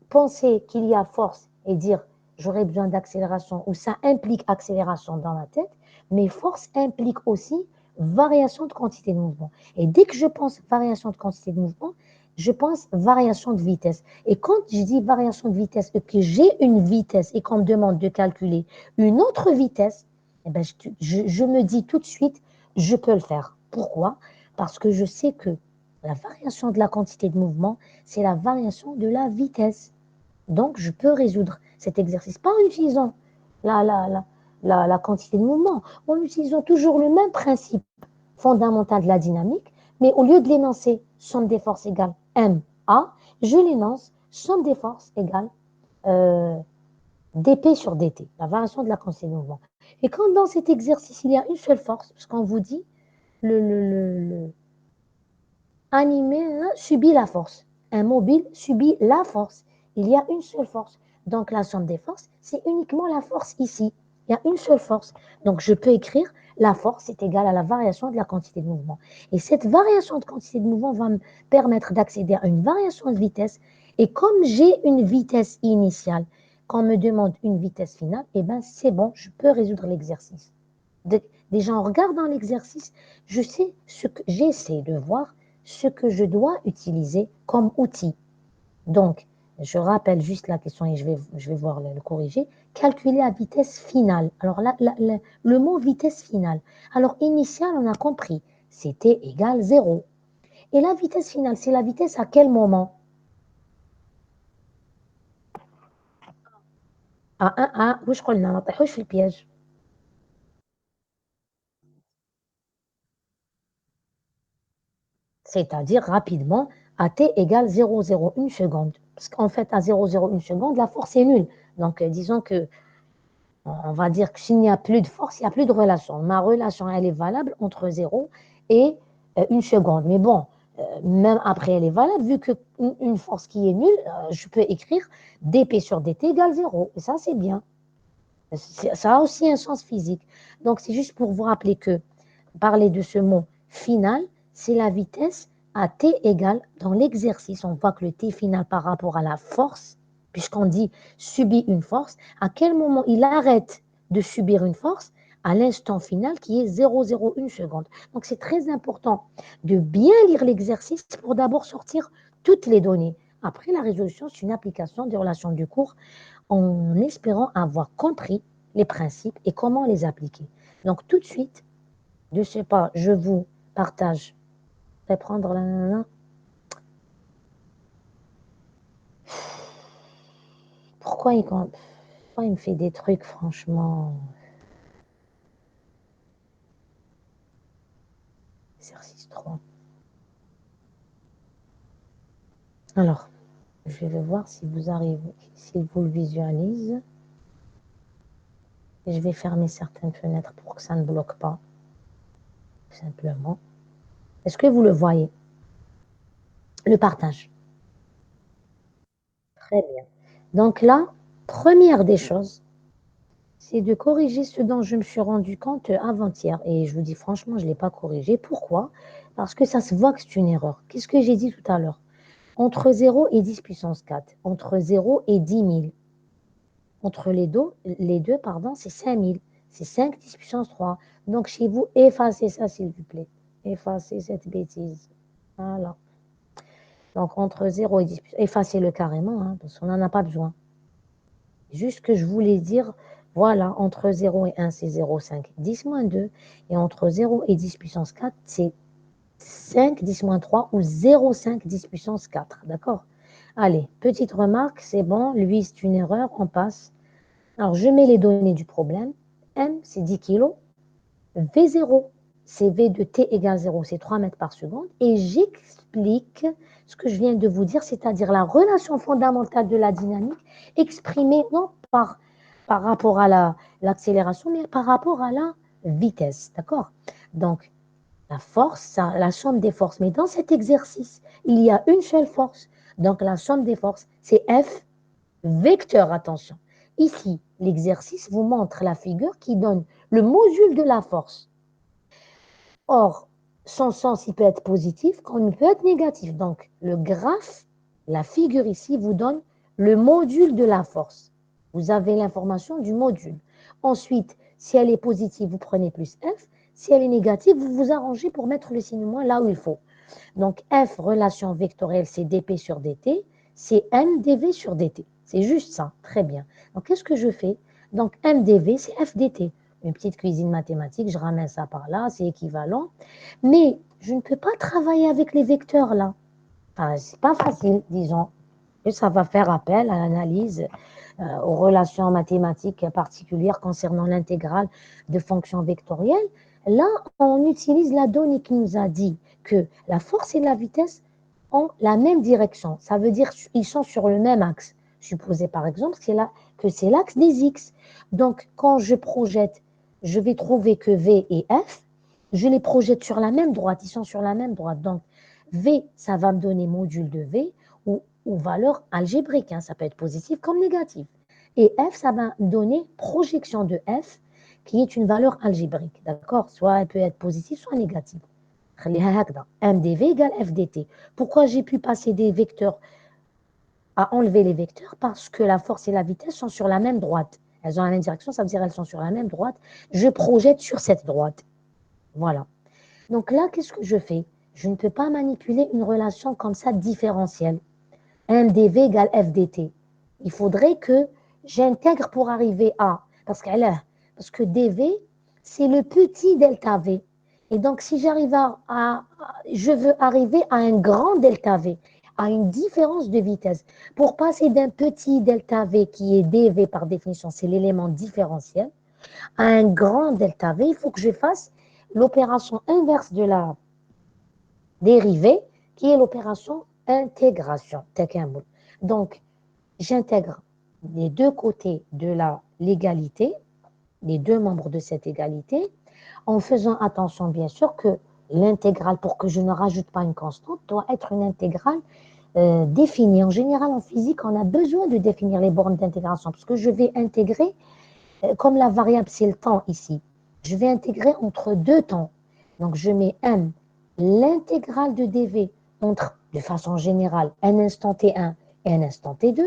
Speaker 1: penser qu'il y a force et dire j'aurais besoin d'accélération ou ça implique accélération dans la tête, mais force implique aussi variation de quantité de mouvement. Et dès que je pense variation de quantité de mouvement, je pense variation de vitesse. Et quand je dis variation de vitesse et que j'ai une vitesse et qu'on me demande de calculer une autre vitesse, eh ben je me dis tout de suite, je peux le faire. Pourquoi? Parce que je sais que la variation de la quantité de mouvement, c'est la variation de la vitesse. Donc, je peux résoudre cet exercice, pas en utilisant la, la, la, la quantité de mouvement, en utilisant toujours le même principe fondamental de la dynamique, mais au lieu de l'énoncer somme des forces égale MA, je l'énonce somme des forces égale dP sur dt, la variation de la quantité de mouvement. Et quand dans cet exercice, il y a une seule force, parce qu'on vous dit le animé subit la force. Un mobile subit la force. Il y a une seule force. Donc la somme des forces, c'est uniquement la force ici. Il y a une seule force. Donc je peux écrire la force est égale à la variation de la quantité de mouvement. Et cette variation de quantité de mouvement va me permettre d'accéder à une variation de vitesse. Et comme j'ai une vitesse initiale, quand on me demande une vitesse finale, eh ben c'est bon, je peux résoudre l'exercice. Déjà en regardant l'exercice, je sais ce que j'essaie de voir ce que je dois utiliser comme outil. Donc, je rappelle juste la question et je vais voir le corriger. Calculer la vitesse finale. Alors, le mot vitesse finale. Alors, initiale, on a compris, c'était égal 0. Et la vitesse finale, c'est la vitesse à quel moment? واش قلنا ما نطيحوش في البياج. C'est-à-dire rapidement à t égale 0,01 seconde. Parce qu'en fait, à 0,01 seconde, la force est nulle. Donc, disons que, on va dire que s'il n'y a plus de force, il n'y a plus de relation. Ma relation, elle est valable entre 0 et 1 seconde. Mais bon, même après, elle est valable, vu qu'une force qui est nulle, je peux écrire dp sur dt égale 0. Et ça, c'est bien. Ça a aussi un sens physique. Donc, c'est juste pour vous rappeler que parler de ce mot final, c'est la vitesse à t égale, dans l'exercice, on voit que le t final par rapport à la force, puisqu'on dit subit une force, à quel moment il arrête de subir une force? À l'instant final qui est 0,01 seconde. Donc c'est très important de bien lire l'exercice pour d'abord sortir toutes les données. Après la résolution, c'est une application des relations du cours en espérant avoir compris les principes et comment les appliquer. Donc tout de suite, je ne sais pas, je vous partage. Je vais prendre la. Pourquoi il me fait des trucs, franchement? Exercice 3. Alors, je vais voir si vous arrivez, si vous le visualisez. Et je vais fermer certaines fenêtres pour que ça ne bloque pas. Tout simplement. Est-ce que vous le voyez? Le partage. Très bien. Donc là, première des choses, c'est de corriger ce dont je me suis rendu compte avant-hier. Et je vous dis franchement, je ne l'ai pas corrigé. Pourquoi? Parce que ça se voit que c'est une erreur. Qu'est-ce que j'ai dit tout à l'heure? Entre 0 et 10 puissance 4, entre 0 et 10 000, entre les deux pardon, c'est 5 000. C'est 5 10 puissance 3. Donc chez vous, effacez ça s'il vous plaît. Effacez cette bêtise. Voilà. Donc entre 0 et 10 puissance, effacez-le carrément, hein, parce qu'on n'en a pas besoin. Juste que je voulais dire, voilà, entre 0 et 1, c'est 0,5, 10 moins 2. Et entre 0 et 10 puissance 4, c'est 5, 10 moins 3 ou 0,5, 10 puissance 4. D'accord? Allez, petite remarque, c'est bon, lui, c'est une erreur, on passe. Alors, je mets les données du problème. M, c'est 10 kg. V0, c'est V de T égale 0, c'est 3 mètres par seconde. Et j'explique ce que je viens de vous dire, c'est-à-dire la relation fondamentale de la dynamique exprimée non par rapport à l'accélération, mais par rapport à la vitesse. D'accord? Donc, la force, la somme des forces. Mais dans cet exercice, il y a une seule force. Donc, la somme des forces, c'est F vecteur, attention. Ici, l'exercice vous montre la figure qui donne le module de la force. Or, son sens, il peut être positif comme il peut être négatif. Donc, le graphe, la figure ici, vous donne le module de la force. Vous avez l'information du module. Ensuite, si elle est positive, vous prenez plus F. Si elle est négative, vous vous arrangez pour mettre le signe moins là où il faut. Donc, F, relation vectorielle, c'est dp sur dt, c'est mdv sur dt. C'est juste ça, très bien. Donc, qu'est-ce que je fais? Donc, mdv, c'est f dt. Une petite cuisine mathématique, je ramène ça par là, c'est équivalent. Mais je ne peux pas travailler avec les vecteurs là. Enfin, c'est pas facile, disons. Et ça va faire appel à l'analyse, aux relations mathématiques particulières concernant l'intégrale de fonctions vectorielles. Là, on utilise la donnée qui nous a dit que la force et la vitesse ont la même direction. Ça veut dire qu'ils sont sur le même axe. Supposez par exemple que c'est l'axe des X. Donc, quand je projette, je vais trouver que V et F, je les projette sur la même droite. Ils sont sur la même droite. Donc, V, ça va me donner module de V ou valeur algébrique. Hein. Ça peut être positif comme négatif. Et F, ça va me donner projection de F, qui est une valeur algébrique. D'accord? Soit elle peut être positive, soit négative. MdV égale FDT. Pourquoi j'ai pu passer des vecteurs à enlever les vecteurs? Parce que la force et la vitesse sont sur la même droite. Elles ont la même direction, ça veut dire qu'elles sont sur la même droite. Je projette sur cette droite. Voilà. Donc là, qu'est-ce que je fais? Je ne peux pas manipuler une relation comme ça différentielle. MdV égale FDT. Il faudrait que j'intègre pour arriver à, parce que dV, c'est le petit delta V. Et donc, si j'arrive je veux arriver à un grand delta V, à une différence de vitesse. Pour passer d'un petit delta V qui est dV par définition, c'est l'élément différentiel, à un grand delta V, il faut que je fasse l'opération inverse de la dérivée, qui est l'opération intégration. Donc, j'intègre les deux côtés de l'égalité, les deux membres de cette égalité, en faisant attention, bien sûr, que l'intégrale, pour que je ne rajoute pas une constante, doit être une intégrale définie. En général, en physique, on a besoin de définir les bornes d'intégration, parce que je vais intégrer, comme la variable, c'est le temps ici, je vais intégrer entre deux temps. Donc, je mets m, l'intégrale de dv entre, de façon générale, un instant t1 et un instant t2.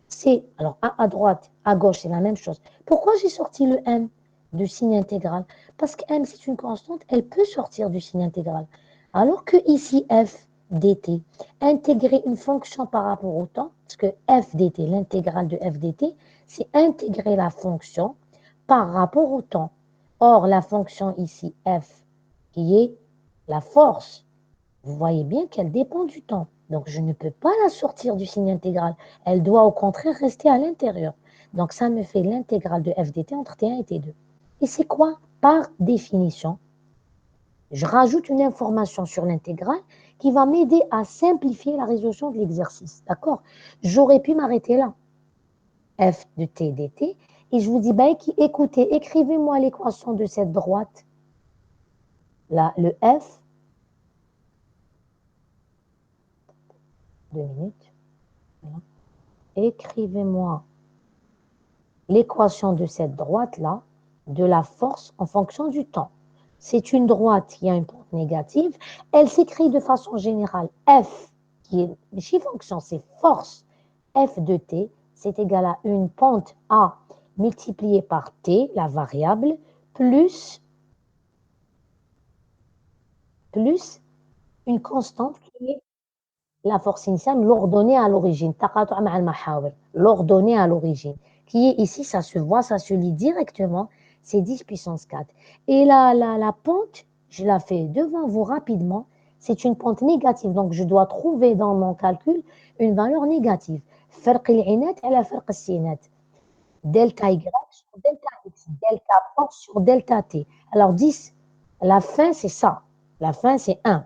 Speaker 1: C'est, alors à droite, à gauche, c'est la même chose. Pourquoi j'ai sorti le m du signe intégral? Parce que m, c'est une constante, elle peut sortir du signe intégral. Alors que ici, f dt, intégrer une fonction par rapport au temps, parce que f dt, l'intégrale de f dt, c'est intégrer la fonction par rapport au temps. Or, la fonction ici, f, qui est la force, vous voyez bien qu'elle dépend du temps. Donc, je ne peux pas la sortir du signe intégral. Elle doit au contraire rester à l'intérieur. Donc, ça me fait l'intégrale de f dt entre t1 et t2. Et c'est quoi? Par définition, je rajoute une information sur l'intégrale qui va m'aider à simplifier la résolution de l'exercice. D'accord? J'aurais pu m'arrêter là. F de t dt. Et je vous dis, ben, écoutez, écrivez-moi l'équation de cette droite. Là, le F, 2 minutes. Voilà. Écrivez-moi l'équation de cette droite-là, de la force en fonction du temps. C'est une droite qui a une pente négative. Elle s'écrit de façon générale F, qui est une fonction, c'est force F de t, c'est égal à une pente A multipliée par t, la variable, plus une constante qui est la force initiale, l'ordonnée à l'origine. L'ordonnée à l'origine, qui est ici, ça se voit, ça se lit directement, c'est 10 puissance 4. Et la pente, je la fais devant vous rapidement, c'est une pente négative. Donc, je dois trouver dans mon calcul une valeur négative. فرق العينات على فرق السينات. Delta Y sur delta X, delta force sur delta T. Alors 10, la fin c'est ça, la fin c'est 1.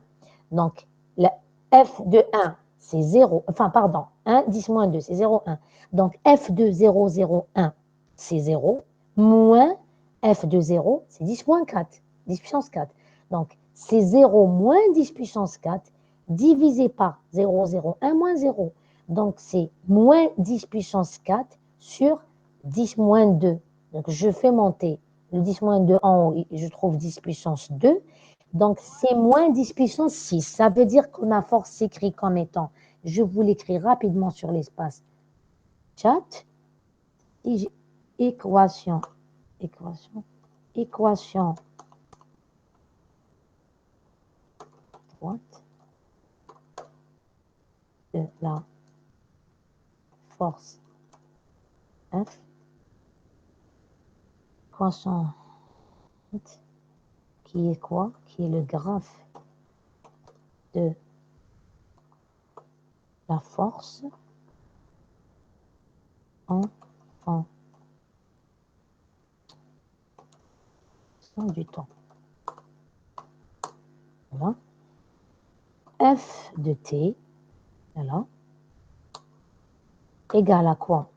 Speaker 1: Donc la F de 1 c'est 0, enfin pardon, 1, 10 moins 2 c'est 0, 1. Donc F de 0, 0, 1 c'est 0, moins F de 0 c'est 10 moins 4, 10 puissance 4. Donc c'est 0 moins 10 puissance 4 divisé par 0, 0, 1 moins 0. Donc c'est moins 10 puissance 4 sur 10 moins 2. Donc, je fais monter le 10 moins 2 en haut, je trouve 10 puissance 2. Donc, c'est moins 10 puissance 6. Ça veut dire que ma force s'écrit comme étant, je vous l'écris rapidement sur l'espace chat, équation droite de la force F, croissant qui est quoi? Qui est le graphe de la force en fonction du temps. Voilà. F de t, voilà, égale à quoi?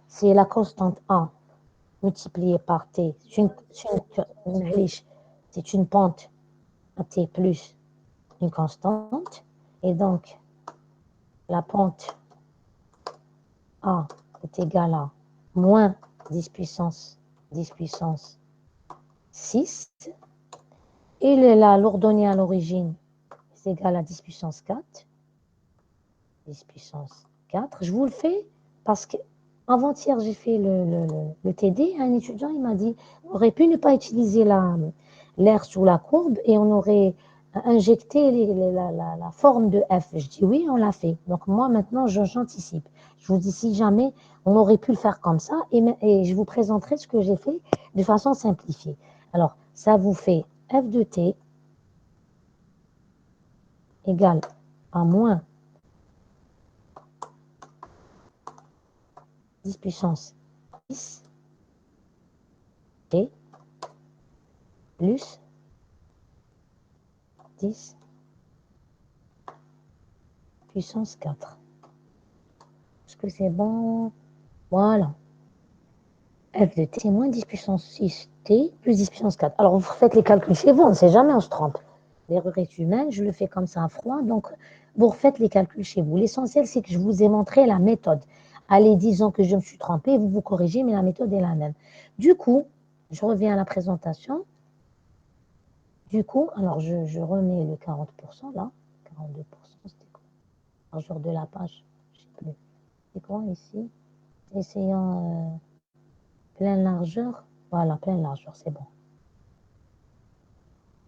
Speaker 1: C'est la constante A multipliée par t. C'est une pente à t plus une constante. Et donc, la pente A est égale à moins 10 puissance 6. Et l'ordonnée à l'origine, c'est égal à 10 puissance 4. 10 puissance 4. Je vous le fais parce que avant-hier, j'ai fait le TD. Un étudiant, il m'a dit, on aurait pu ne pas utiliser l'air sous la courbe et on aurait injecté la forme de F. Je dis oui, on l'a fait. Donc moi, maintenant, j'anticipe. Je vous dis, si jamais, on aurait pu le faire comme ça et je vous présenterai ce que j'ai fait de façon simplifiée. Alors, ça vous fait F de t égale à moins 10 puissance 10 t plus 10 puissance 4. Est-ce que c'est bon? Voilà. F de t, c'est moins 10 puissance 6t plus 10 puissance 4. Alors, vous faites les calculs chez vous, on ne sait jamais, on se trompe. L'erreur est humaine, je le fais comme ça à froid, donc vous refaites les calculs chez vous. L'essentiel, c'est que je vous ai montré la méthode. Allez, disons que je me suis trompée, vous vous corrigez, mais la méthode est la même. Du coup, je reviens à la présentation. Du coup, alors je remets le 40% là. 42%, c'était quoi? Largeur de la page, je ne sais plus. C'est quoi ici? Essayons pleine largeur. Voilà, pleine largeur, c'est bon.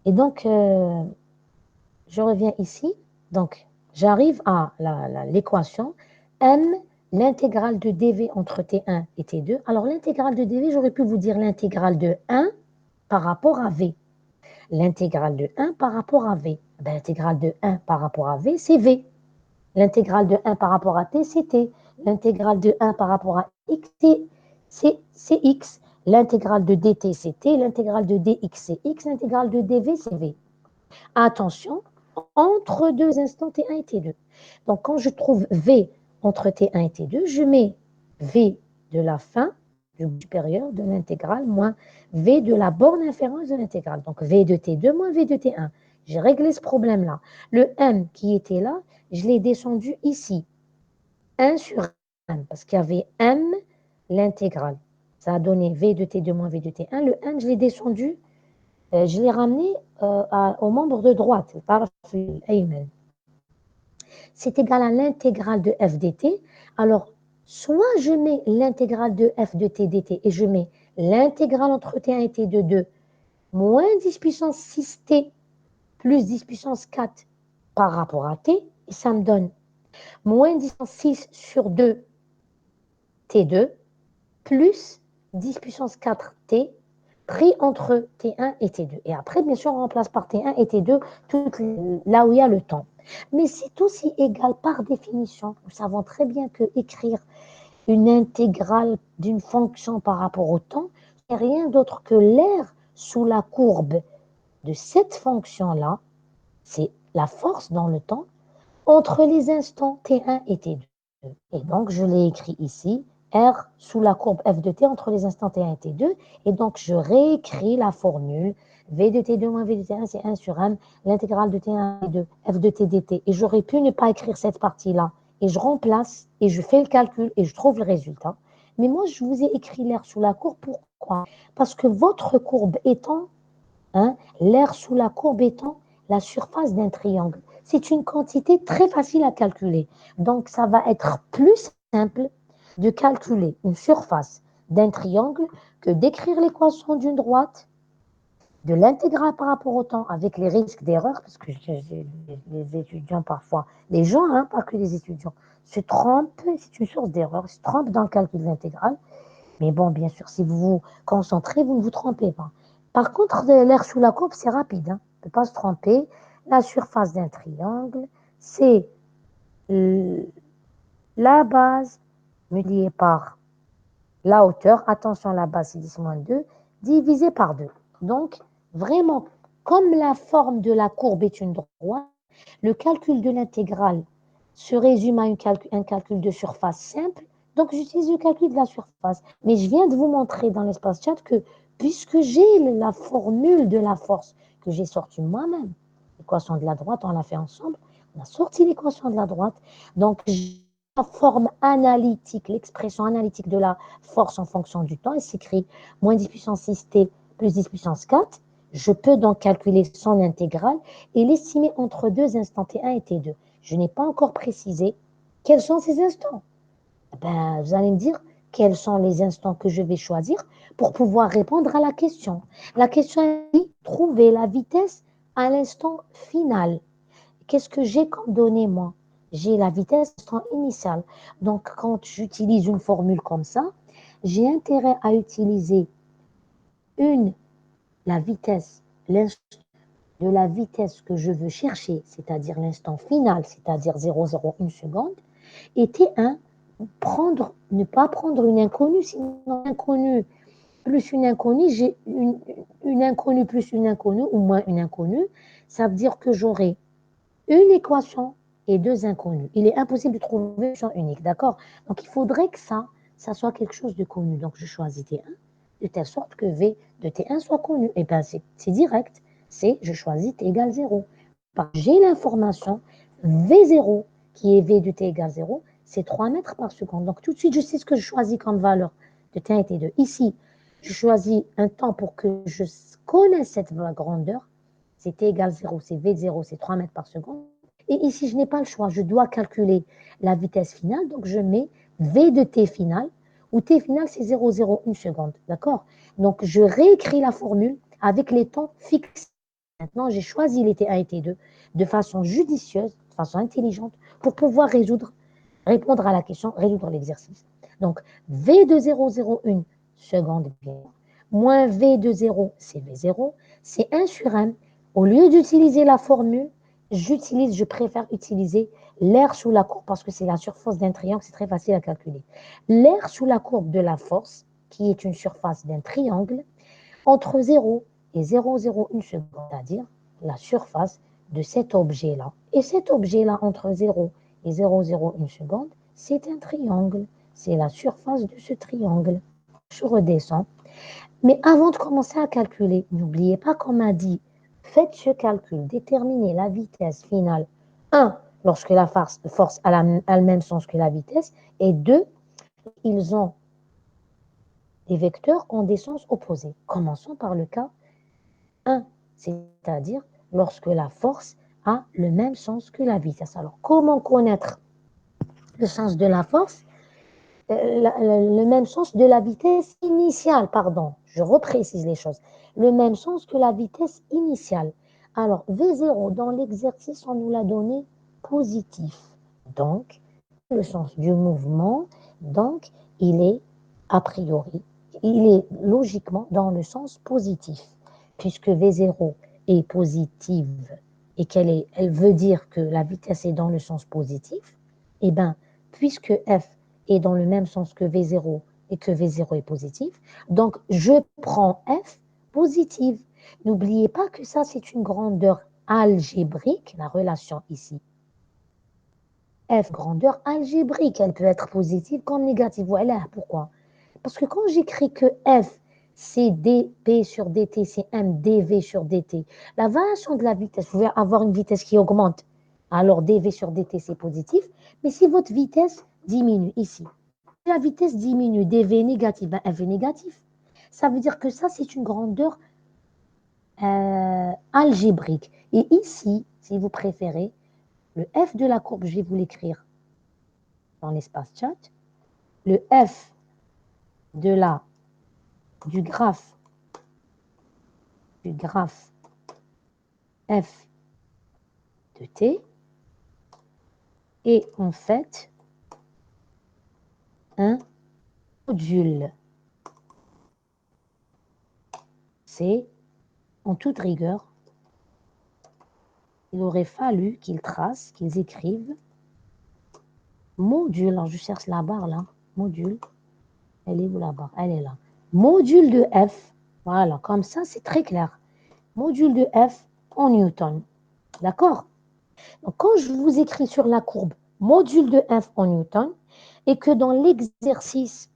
Speaker 1: Et donc, je reviens ici. Donc, j'arrive à l'équation m, l'intégrale de dv entre t1 et t2. Alors, l'intégrale de dv, j'aurais pu vous dire l'intégrale de 1 par rapport à v. L'intégrale de 1 par rapport à v. Ben, l'intégrale de 1 par rapport à v, c'est v. L'intégrale de 1 par rapport à t, c'est t. L'intégrale de 1 par rapport à x, c'est x. L'intégrale de dt, c'est t. L'intégrale de dx, c'est x. L'intégrale de dv, c'est v. Attention, entre deux instants t1 et t2. Donc, quand je trouve v entre t1 et t2, je mets v de la fin du bout supérieur de l'intégrale moins v de la borne inférieure de l'intégrale. Donc, v de t2 moins v de t1. J'ai réglé ce problème-là. Le m qui était là, je l'ai descendu ici. 1 sur m, parce qu'il y avait m l'intégrale. Ça a donné V de T2 moins V de T1. Le 1, je l'ai descendu, je l'ai ramené au membre de droite, par Ayman. C'est égal à l'intégrale de f dt. Alors, soit je mets l'intégrale de f de t dt et je mets l'intégrale entre t1 et t de 2 moins 10 puissance 6t plus 10 puissance 4 par rapport à t, et ça me donne moins 10 puissance 6 sur 2 t2 plus 10 puissance 4t pris entre t1 et t2. Et après, bien sûr, on remplace par t1 et t2 là où il y a le temps. Mais c'est aussi égal par définition. Nous savons très bien que écrire une intégrale d'une fonction par rapport au temps, c'est rien d'autre que l'air sous la courbe de cette fonction-là, c'est la force dans le temps, entre les instants t1 et t2. Et donc, je l'ai écrit ici, R sous la courbe f de t entre les instants t1 et t2. Et donc, je réécris la formule v de t2 moins v de t1, c'est 1 sur m, l'intégrale de t1 et de f de t dt. Et j'aurais pu ne pas écrire cette partie-là. Et je remplace, et je fais le calcul, et je trouve le résultat. Mais moi, je vous ai écrit l'air sous la courbe. Pourquoi? Parce que votre courbe étant, l'air sous la courbe étant la surface d'un triangle. C'est une quantité très facile à calculer. Donc, ça va être plus simple de calculer une surface d'un triangle que d'écrire l'équation d'une droite, de l'intégrale par rapport au temps, avec les risques d'erreur, parce que les étudiants parfois, les gens, pas que les étudiants, se trompent, c'est une source d'erreur, se trompent dans le calcul de l'intégrale. Mais bon, bien sûr, si vous vous concentrez, vous ne vous trompez pas. Par contre, l'air sous la courbe, c'est rapide. On ne peut pas se tromper. La surface d'un triangle, c'est la base multipliée par la hauteur. Attention, la base, c'est 10 moins 2, divisé par 2. Donc, vraiment, comme la forme de la courbe est une droite, le calcul de l'intégrale se résume à un calcul de surface simple. Donc, j'utilise le calcul de la surface. Mais je viens de vous montrer dans l'espace chat que puisque j'ai la formule de la force que j'ai sortie moi-même, l'équation de la droite, on l'a fait ensemble, on a sorti l'équation de la droite. Donc, la forme analytique, l'expression analytique de la force en fonction du temps, elle s'écrit moins 10 puissance 6t plus 10 puissance 4. Je peux donc calculer son intégrale et l'estimer entre deux instants t1 et t2. Je n'ai pas encore précisé quels sont ces instants. Vous allez me dire quels sont les instants que je vais choisir pour pouvoir répondre à la question. La question est trouver la vitesse à l'instant final. Qu'est-ce que j'ai comme donnée, moi? J'ai la vitesse initiale. Donc, quand j'utilise une formule comme ça, j'ai intérêt à utiliser la vitesse, l'instant de la vitesse que je veux chercher, c'est-à-dire l'instant final, c'est-à-dire 0,01 seconde, et T1, ne pas prendre une inconnue, sinon inconnue plus une inconnue, j'ai une inconnue plus une inconnue ou moins une inconnue, ça veut dire que j'aurai une équation et deux inconnues. Il est impossible de trouver une équation unique, d'accord? Donc, il faudrait que ça soit quelque chose de connu. Donc, je choisis T1 de telle sorte que V de T1 soit connu. Et bien, c'est direct. Je choisis T égale 0. J'ai l'information V0, qui est V de T égale 0, c'est 3 mètres par seconde. Donc, tout de suite, je sais ce que je choisis comme valeur de T1 et T2. Ici, je choisis un temps pour que je connaisse cette grandeur. C'est T égale 0, c'est V0, c'est 3 mètres par seconde. Et ici, je n'ai pas le choix. Je dois calculer la vitesse finale. Donc, je mets V de T final, où T final, c'est 0,01 seconde. D'accord? Donc, je réécris la formule avec les temps fixés. Maintenant, j'ai choisi les T1 et T2 de façon judicieuse, de façon intelligente, pour pouvoir répondre à la question, résoudre l'exercice. Donc, V de 0,01 seconde, moins V de 0, c'est V0, c'est 1 sur M. Au lieu d'utiliser la formule, je préfère utiliser l'air sous la courbe parce que c'est la surface d'un triangle, c'est très facile à calculer. L'air sous la courbe de la force, qui est une surface d'un triangle, entre 0 et 0,01 seconde, c'est-à-dire la surface de cet objet-là. Et cet objet-là, entre 0 et 0,01 seconde, c'est un triangle. C'est la surface de ce triangle. Je redescends. Mais avant de commencer à calculer, n'oubliez pas qu'on m'a dit, faites ce calcul, déterminez la vitesse finale. 1, lorsque la force a le même sens que la vitesse. Et 2, ils ont des vecteurs ont des sens opposés. Commençons par le cas 1, c'est-à-dire lorsque la force a le même sens que la vitesse. Alors, comment connaître le sens de la force? Le même sens de la vitesse initiale, pardon, je reprécise les choses, le même sens que la vitesse initiale. Alors, V0, dans l'exercice, on nous l'a donné positif. Donc, le sens du mouvement, donc, il est a priori, il est logiquement dans le sens positif, puisque V0 est positive et elle veut dire que la vitesse est dans le sens positif, et bien, puisque F est dans le même sens que V0 et que V0 est positif, donc je prends F positive. N'oubliez pas que ça, c'est une grandeur algébrique, la relation ici. F, grandeur algébrique, elle peut être positive comme négative. Voilà pourquoi. Parce que quand j'écris que F, c'est dP sur dt, c'est m dv sur dt, la variation de la vitesse, vous pouvez avoir une vitesse qui augmente, alors dv sur dt, c'est positif. Mais si votre vitesse diminue ici, la vitesse diminue, dv est négatif, ben f est négatif. Ça veut dire que ça, c'est une grandeur algébrique. Et ici, si vous préférez, le f de la courbe, je vais vous l'écrire dans l'espace chat. Le f du graphe f de t est en fait un module. C'est, en toute rigueur, il aurait fallu qu'ils tracent, qu'ils écrivent module. Alors je cherche la barre là, module. Elle est où la barre? Elle est là. Module de f, voilà, comme ça c'est très clair. Module de f en newton. D'accord? Donc quand je vous écris sur la courbe module de f en newton et que dans l'exercice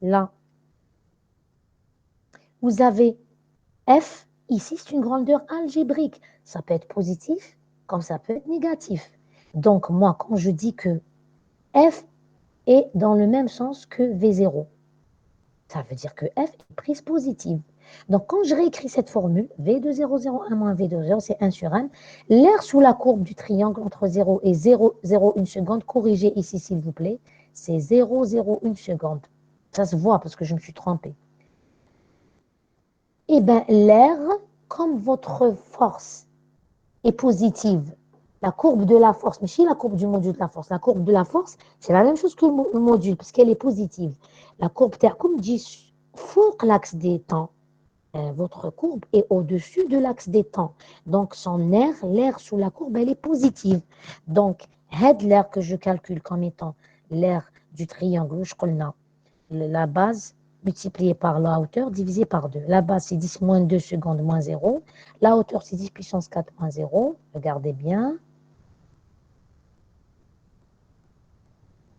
Speaker 1: là, vous avez f, ici c'est une grandeur algébrique. Ça peut être positif comme ça peut être négatif. Donc moi, quand je dis que f est dans le même sens que V0, ça veut dire que f est prise positive. Donc quand je réécris cette formule, V de 0, 0, 1 moins V de 0, c'est 1 sur 1. L'air sous la courbe du triangle entre 0 et 0, 0, 1 seconde, corrigez ici s'il vous plaît, c'est 0, 0, 1 seconde. Ça se voit parce que je me suis trompée. Eh bien, l'air, comme votre force est positive, la courbe de la force, mais chez la courbe du module de la force, la courbe de la force, c'est la même chose que le module, parce qu'elle est positive. La courbe comme dit, faut l'axe des temps. Votre courbe est au-dessus de l'axe des temps. Donc, son air, l'air sous la courbe, elle est positive. Donc, l'air que je calcule comme étant l'air du triangle, la base multipliée par la hauteur divisée par 2. La base, c'est 10 moins 2 secondes moins 0. La hauteur, c'est 10 puissance 4 moins 0. Regardez bien.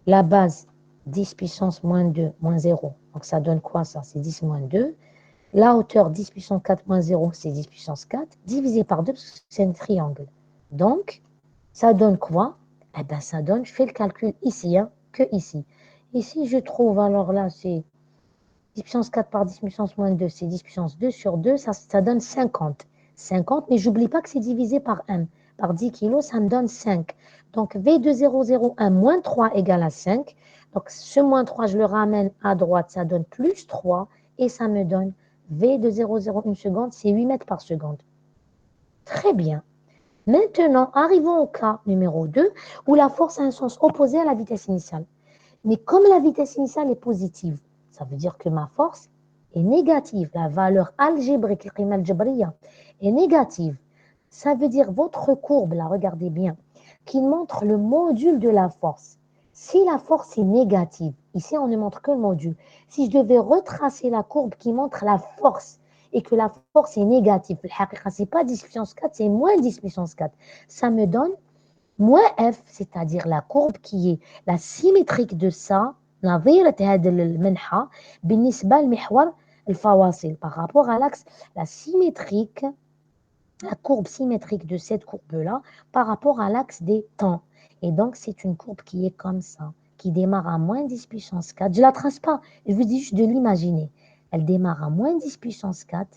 Speaker 1: La base, 10 puissance moins 2 moins 0. Donc, ça donne quoi, ça? C'est 10 moins 2. La hauteur 10 puissance 4 moins 0, c'est 10 puissance 4, divisé par 2, parce que c'est un triangle. Donc, ça donne quoi? Eh bien, ça donne, je fais le calcul ici, hein, que ici. Ici, je trouve, alors là, c'est 10 puissance 4 par 10 puissance moins 2, c'est 10 puissance 2 sur 2, ça donne 50. 50, mais j'oublie pas que c'est divisé par 1. Par 10 kilos, ça me donne 5. Donc, V de 0,01 moins 3 égale à 5. Donc, ce moins 3, je le ramène à droite, ça donne plus 3, et ça me donne V de 0,01 seconde, c'est 8 mètres par seconde. Très bien. Maintenant, arrivons au cas numéro 2, où la force a un sens opposé à la vitesse initiale. Mais comme la vitesse initiale est positive, ça veut dire que ma force est négative. La valeur algébrique, est négative. Ça veut dire votre courbe, là, regardez bien, qui montre le module de la force. Si la force est négative, ici on ne montre que le module. Si je devais retracer la courbe qui montre la force et que la force est négative, ce n'est pas 10 puissance 4, c'est moins 10 puissance 4. Ça me donne moins f, c'est-à-dire la courbe qui est la symétrique de ça, نظيرة هذا المنحى بالنسبة لمحور الفواصل par rapport à l'axe, la symétrique, la courbe symétrique de cette courbe-là par rapport à l'axe des temps. Et donc, c'est une courbe qui est comme ça, qui démarre à moins 10 puissance 4. Je ne la trace pas, je vous dis juste de l'imaginer. Elle démarre à moins 10 puissance 4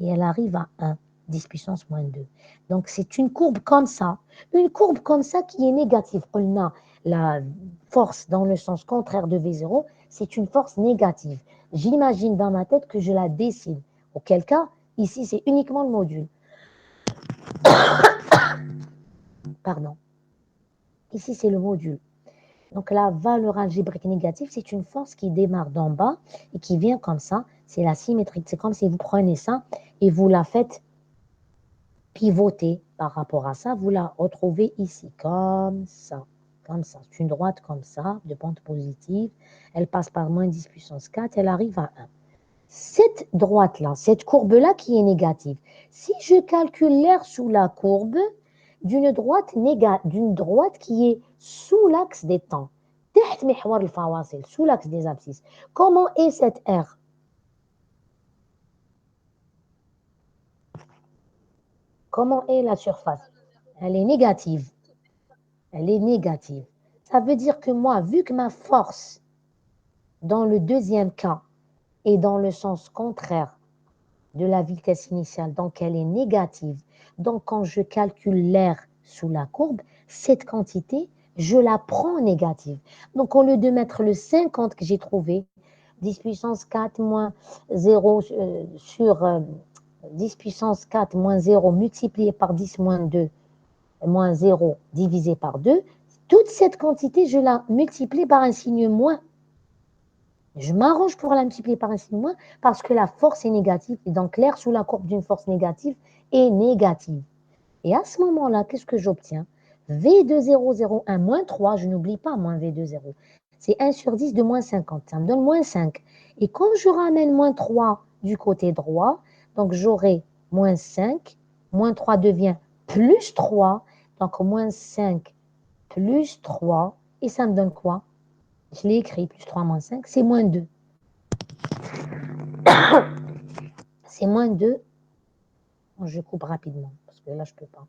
Speaker 1: et elle arrive à 1, 10 puissance moins 2. Donc, c'est une courbe comme ça. Une courbe comme ça qui est négative. On a la force dans le sens contraire de V0, c'est une force négative. J'imagine dans ma tête que je la dessine. Auquel cas, ici, c'est uniquement le module. Pardon. Ici, c'est le module. Donc, la valeur algébrique négative, c'est une force qui démarre d'en bas et qui vient comme ça. C'est la symétrique. C'est comme si vous prenez ça et vous la faites pivoter par rapport à ça. Vous la retrouvez ici, comme ça. Comme ça. C'est une droite comme ça, de pente positive. Elle passe par moins 10 puissance 4. Elle arrive à 1. Cette droite-là, cette courbe-là qui est négative, si je calcule l'air sous la courbe d'une droite qui est sous l'axe des temps, sous l'axe des abscisses, comment est cette R? Comment est la surface? Elle est négative. Elle est négative. Ça veut dire que moi, vu que ma force, dans le deuxième cas, est dans le sens contraire de la vitesse initiale, donc elle est négative. Donc quand je calcule l'air sous la courbe, cette quantité, je la prends négative. Donc au lieu de mettre le 50 que j'ai trouvé, 10 puissance 4 moins 0 sur 10 puissance 4 moins 0 multiplié par 10 moins 2 moins 0 divisé par 2, toute cette quantité, je la multiplie par un signe moins. Je m'arrange pour la multiplier par un signe moins parce que la force est négative. Et donc, l'air sous la courbe d'une force négative est négative. Et à ce moment-là, qu'est-ce que j'obtiens? V de 0,01 moins 3, je n'oublie pas moins V de 0. C'est 1 sur 10 de moins 50. Ça me donne moins 5. Et quand je ramène moins 3 du côté droit, donc j'aurai moins 5. Moins 3 devient plus 3. Donc, moins 5 plus 3. Et ça me donne quoi? Je l'ai écrit, plus 3 moins 5, c'est moins 2. C'est moins 2. Je coupe rapidement, parce que là, je ne peux pas.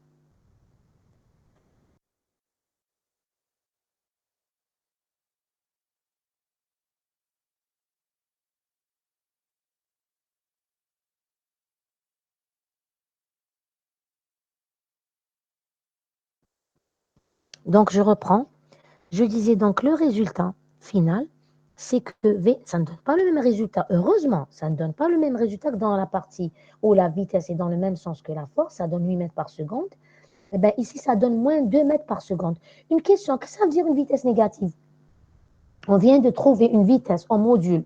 Speaker 1: Donc, je reprends. Je disais donc le résultat final, c'est que V, ça ne donne pas le même résultat. Heureusement, ça ne donne pas le même résultat que dans la partie où la vitesse est dans le même sens que la force, ça donne 8 mètres par seconde. Et bien ici, ça donne moins 2 mètres par seconde. Une question, qu'est-ce que ça veut dire une vitesse négative? On vient de trouver une vitesse en module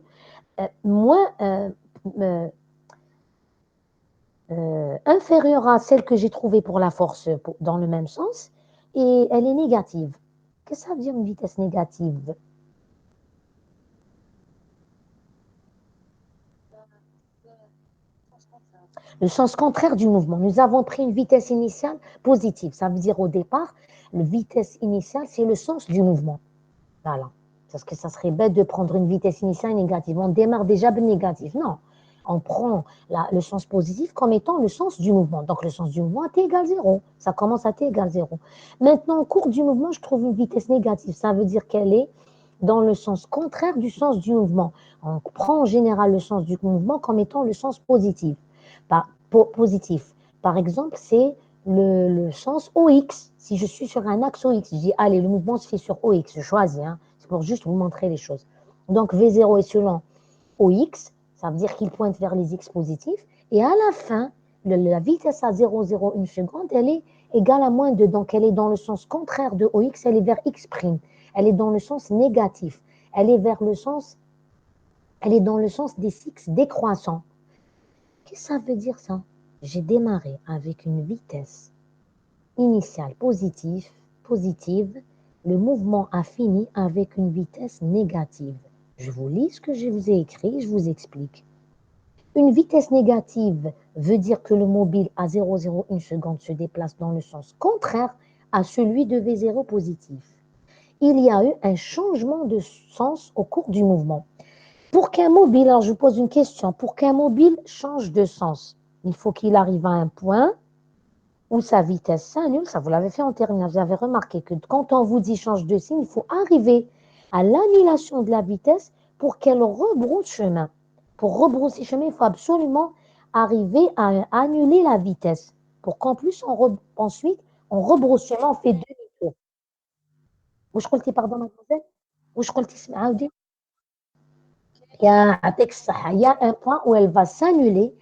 Speaker 1: inférieure à celle que j'ai trouvée pour la force dans le même sens, et elle est négative. Qu'est-ce que ça veut dire une vitesse négative? Le sens contraire du mouvement. Nous avons pris une vitesse initiale positive. Ça veut dire au départ, la vitesse initiale, c'est le sens du mouvement. Voilà. Parce que ça serait bête de prendre une vitesse initiale négative. On démarre déjà négatif. Non. On prend le sens positif comme étant le sens du mouvement. Donc le sens du mouvement à t égale 0. Ça commence à t égale 0. Maintenant, au cours du mouvement, je trouve une vitesse négative. Ça veut dire qu'elle est dans le sens contraire du sens du mouvement. On prend en général le sens du mouvement comme étant le sens positif. Positif. Par exemple, c'est le sens OX. Si je suis sur un axe OX, je dis, allez, le mouvement se fait sur OX, je choisis, hein, c'est pour juste vous montrer les choses. Donc, V0 est selon OX, ça veut dire qu'il pointe vers les X positifs, et à la fin, la vitesse à 0,01 seconde, elle est égale à moins 2, donc elle est dans le sens contraire de OX, elle est vers X', elle est dans le sens négatif, elle est dans le sens des X décroissants. Qu'est-ce que ça veut dire ça? J'ai démarré avec une vitesse initiale positive, le mouvement a fini avec une vitesse négative. Je vous lis ce que je vous ai écrit, je vous explique. Une vitesse négative veut dire que le mobile à 0,01 seconde se déplace dans le sens contraire à celui de V0 positif. Il y a eu un changement de sens au cours du mouvement. Pour qu'un mobile, alors je vous pose une question, pour qu'un mobile change de sens, il faut qu'il arrive à un point où sa vitesse s'annule. Ça, vous l'avez fait en terminale. Vous avez remarqué que quand on vous dit change de signe, il faut arriver à l'annulation de la vitesse pour qu'elle rebrousse chemin. Pour rebrousser chemin, il faut absolument arriver à annuler la vitesse. Pour qu'en plus, ensuite, on rebrousse chemin, on fait demi-tour. واش قلتي pardon mademoiselle واش قلتي اسمع عاودي يعطيك الصحة il y a un point où elle va s'annuler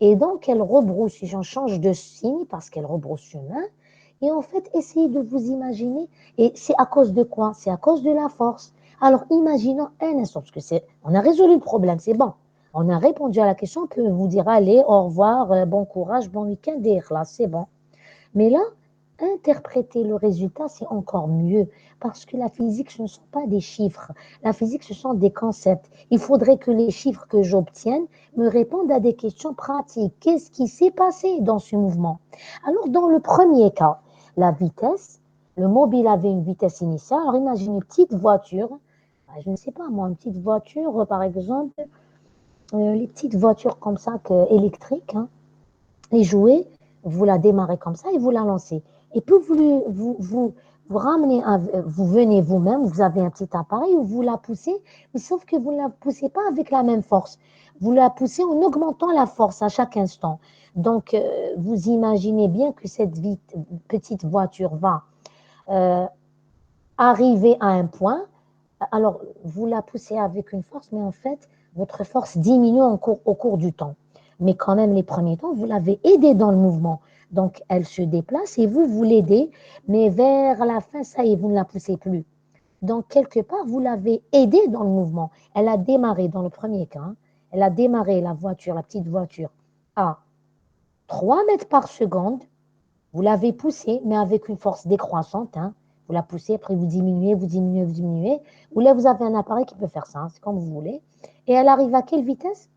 Speaker 1: et donc elle rebrousse j'en change de signe parce qu'elle rebrousse chemin et en fait essayez de vous imaginer et c'est à cause de quoi? C'est à cause de la force. Alors imaginons un instant parce que c'est on a résolu le problème, c'est bon. On a répondu à la question, on peut vous dire allez, au revoir, bon courage, bon week-end et là, c'est bon. Mais là, interpréter le résultat, c'est encore mieux parce que la physique, ce ne sont pas des chiffres. La physique, ce sont des concepts. Il faudrait que les chiffres que j'obtienne me répondent à des questions pratiques. Qu'est-ce qui s'est passé dans ce mouvement? Alors, dans le premier cas, la vitesse, le mobile avait une vitesse initiale. Alors, imaginez une petite voiture, je ne sais pas moi, une petite voiture, par exemple, les petites voitures comme ça, électriques, hein, les jouets, vous la démarrez comme ça et vous la lancez. Et puis vous ramenez, vous venez vous-même, vous avez un petit appareil où vous la poussez, mais sauf que vous ne la poussez pas avec la même force. Vous la poussez en augmentant la force à chaque instant. Donc, vous imaginez bien que cette petite voiture va euh, arriver à un point. Alors, vous la poussez avec une force, mais en fait, votre force diminue au cours du temps. Mais quand même, les premiers temps, vous l'avez aidée dans le mouvement. Donc, elle se déplace et vous l'aidez, mais vers la fin, ça y est, vous ne la poussez plus. Donc, quelque part, vous l'avez aidée dans le mouvement. Elle a démarré dans le premier cas, hein, elle a démarré la voiture, la petite voiture, à 3 mètres par seconde. Vous l'avez poussée, mais avec une force décroissante, hein. Vous la poussez, après vous diminuez, vous diminuez, vous diminuez. Ou là, vous avez un appareil qui peut faire ça, hein, c'est comme vous voulez. Et elle arrive à quelle vitesse?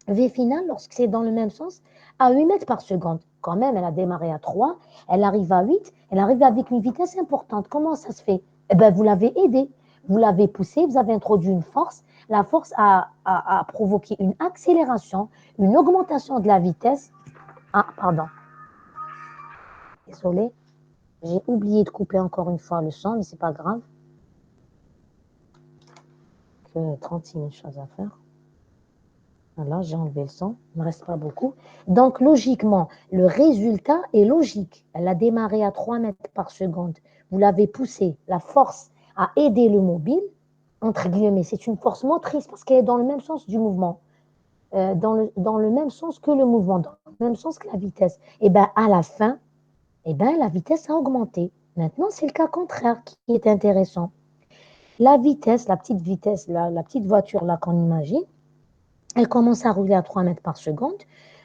Speaker 1: V finale, lorsque c'est dans le même sens, à 8 mètres par seconde. Quand même, elle a démarré à 3, elle arrive à 8, elle arrive avec une vitesse importante. Comment ça se fait? Eh bien, vous l'avez aidée, vous l'avez poussée, vous avez introduit une force. La force a provoqué une accélération, une augmentation de la vitesse. Ah, pardon, désolé. J'ai oublié de couper encore une fois le son, mais c'est pas grave. Que 36 000 choses à faire. Voilà, j'ai enlevé le son, il ne me reste pas beaucoup. Donc, logiquement, le résultat est logique. Elle a démarré à 3 mètres par seconde. Vous l'avez poussée, la force a aidé le mobile, entre guillemets. C'est une force motrice parce qu'elle est dans le même sens du mouvement, dans le même sens que le mouvement, dans le même sens que la vitesse. Et bien, à la fin, la vitesse a augmenté. Maintenant, c'est le cas contraire qui est intéressant. La vitesse, la petite vitesse, la petite voiture là qu'on imagine, elle commence à rouler à 3 mètres par seconde.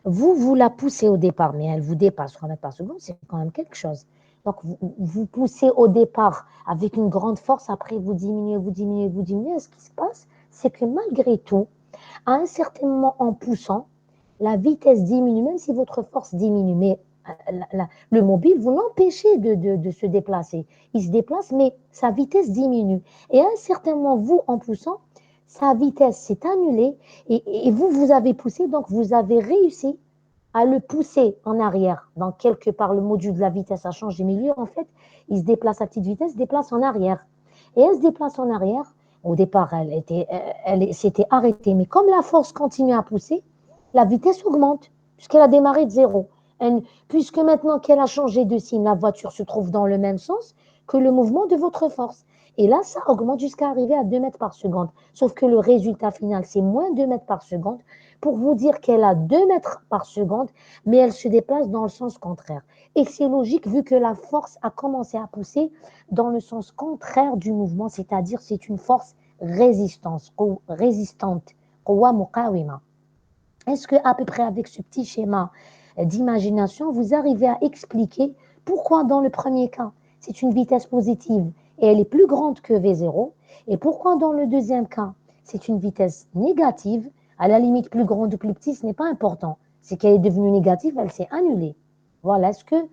Speaker 1: Vous la poussez au départ, mais elle vous dépasse 3 mètres par seconde, c'est quand même quelque chose. Donc, vous poussez au départ avec une grande force, après vous diminuez, vous diminuez, vous diminuez. Et ce qui se passe, c'est que malgré tout, à un certain moment en poussant, la vitesse diminue, même si votre force diminue, mais le mobile, vous l'empêchez de se déplacer. Il se déplace, mais sa vitesse diminue. Et à un certain moment, vous, en poussant, sa vitesse s'est annulée et vous avez poussé, donc vous avez réussi à le pousser en arrière. Donc, quelque part, le module de la vitesse a changé, mais lui, en fait, il se déplace à petite vitesse, se déplace en arrière. Et elle se déplace en arrière. Au départ, elle s'était arrêtée, mais comme la force continue à pousser, la vitesse augmente, puisqu'elle a démarré de zéro. Puisque maintenant qu'elle a changé de signe, la voiture se trouve dans le même sens que le mouvement de votre force. Et là, ça augmente jusqu'à arriver à 2 mètres par seconde. Sauf que le résultat final, c'est moins 2 mètres par seconde pour vous dire qu'elle a 2 mètres par seconde, mais elle se déplace dans le sens contraire. Et c'est logique vu que la force a commencé à pousser dans le sens contraire du mouvement, c'est-à-dire c'est une force résistante. Est-ce que à peu près avec ce petit schéma d'imagination, vous arrivez à expliquer pourquoi dans le premier cas, c'est une vitesse positive et elle est plus grande que V0, et pourquoi dans le deuxième cas, c'est une vitesse négative, à la limite plus grande ou plus petite, ce n'est pas important. C'est qu'elle est devenue négative, elle s'est annulée. Voilà, est-ce que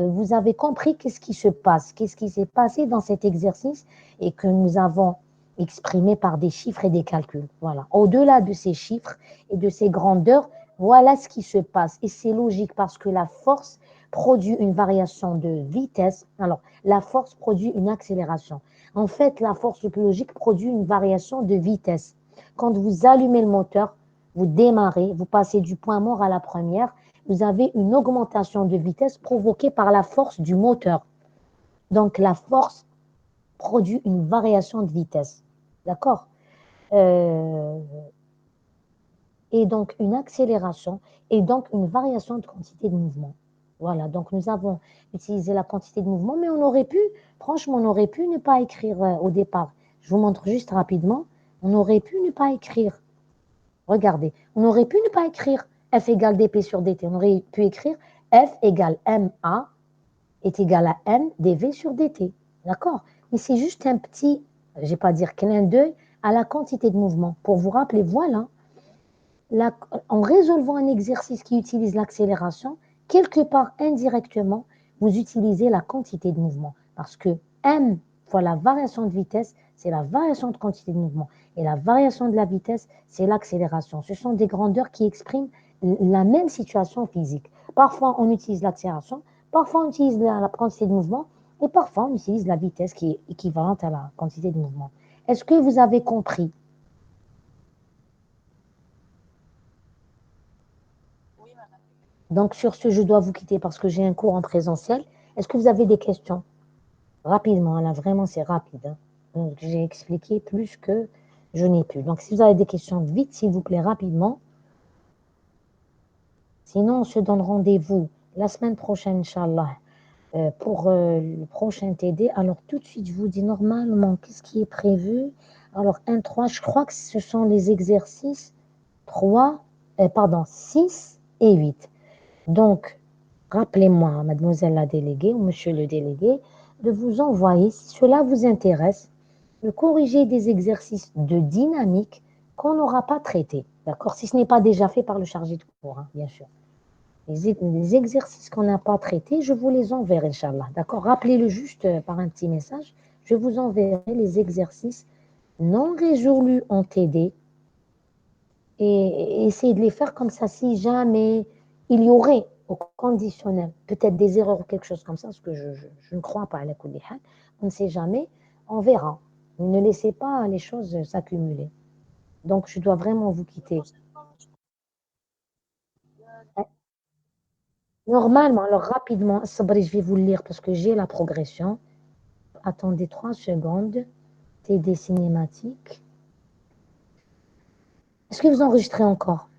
Speaker 1: vous avez compris qu'est-ce qui se passe, qu'est-ce qui s'est passé dans cet exercice et que nous avons exprimé par des chiffres et des calculs. Voilà. Au-delà de ces chiffres et de ces grandeurs, voilà ce qui se passe. Et c'est logique parce que la force produit une variation de vitesse. Alors, la force produit une accélération. En fait, la force, le plus logique, produit une variation de vitesse. Quand vous allumez le moteur, vous démarrez, vous passez du point mort à la première, vous avez une augmentation de vitesse provoquée par la force du moteur. Donc la force produit une variation de vitesse. D'accord? Euh, et donc une accélération et donc une variation de quantité de mouvement. Voilà, donc nous avons utilisé la quantité de mouvement, mais on aurait pu, franchement, on aurait pu ne pas écrire au départ. Je vous montre juste rapidement, on aurait pu ne pas écrire. Regardez, on aurait pu ne pas écrire F égale dP sur dt. On aurait pu écrire F égale MA est égal à M dV sur dt. D'accord? Mais c'est juste un petit, je ne vais pas dire clin d'œil, à la quantité de mouvement. Pour vous rappeler, voilà, en résolvant un exercice qui utilise l'accélération, quelque part indirectement, vous utilisez la quantité de mouvement. Parce que M fois la variation de vitesse, c'est la variation de quantité de mouvement. Et la variation de la vitesse, c'est l'accélération. Ce sont des grandeurs qui expriment la même situation physique. Parfois, on utilise l'accélération, parfois, on utilise la quantité de mouvement, et parfois, on utilise la vitesse qui est équivalente à la quantité de mouvement. Est-ce que vous avez compris? Donc, sur ce, je dois vous quitter parce que j'ai un cours en présentiel. Est-ce que vous avez des questions? Rapidement, là, vraiment, c'est rapide. Hein. Donc, j'ai expliqué plus que je n'ai pu. Donc, si vous avez des questions, vite, s'il vous plaît, rapidement. Sinon, on se donne rendez-vous la semaine prochaine, Inch'Allah, pour le prochain TD. Alors, tout de suite, je vous dis normalement, qu'est-ce qui est prévu? Alors, 1, 3, je crois que ce sont les exercices 6 et 8. Donc, rappelez-moi, mademoiselle la déléguée ou monsieur le délégué, de vous envoyer, si cela vous intéresse, de corriger des exercices de dynamique qu'on n'aura pas traités. D'accord? Si ce n'est pas déjà fait par le chargé de cours, hein, bien sûr. Les exercices qu'on n'a pas traités, je vous les enverrai, Inch'Allah. D'accord? Rappelez-le juste par un petit message. Je vous enverrai les exercices non résolus en TD et essayez de les faire comme ça si jamais il y aurait au conditionnel peut-être des erreurs ou quelque chose comme ça, parce que je ne crois pas à la kulli hal. On ne sait jamais, on verra. Ne laissez pas les choses s'accumuler. Donc, je dois vraiment vous quitter. Normalement, alors rapidement, Sabri, je vais vous le lire parce que j'ai la progression. Attendez 3 secondes. TD cinématique. Est-ce que vous enregistrez encore?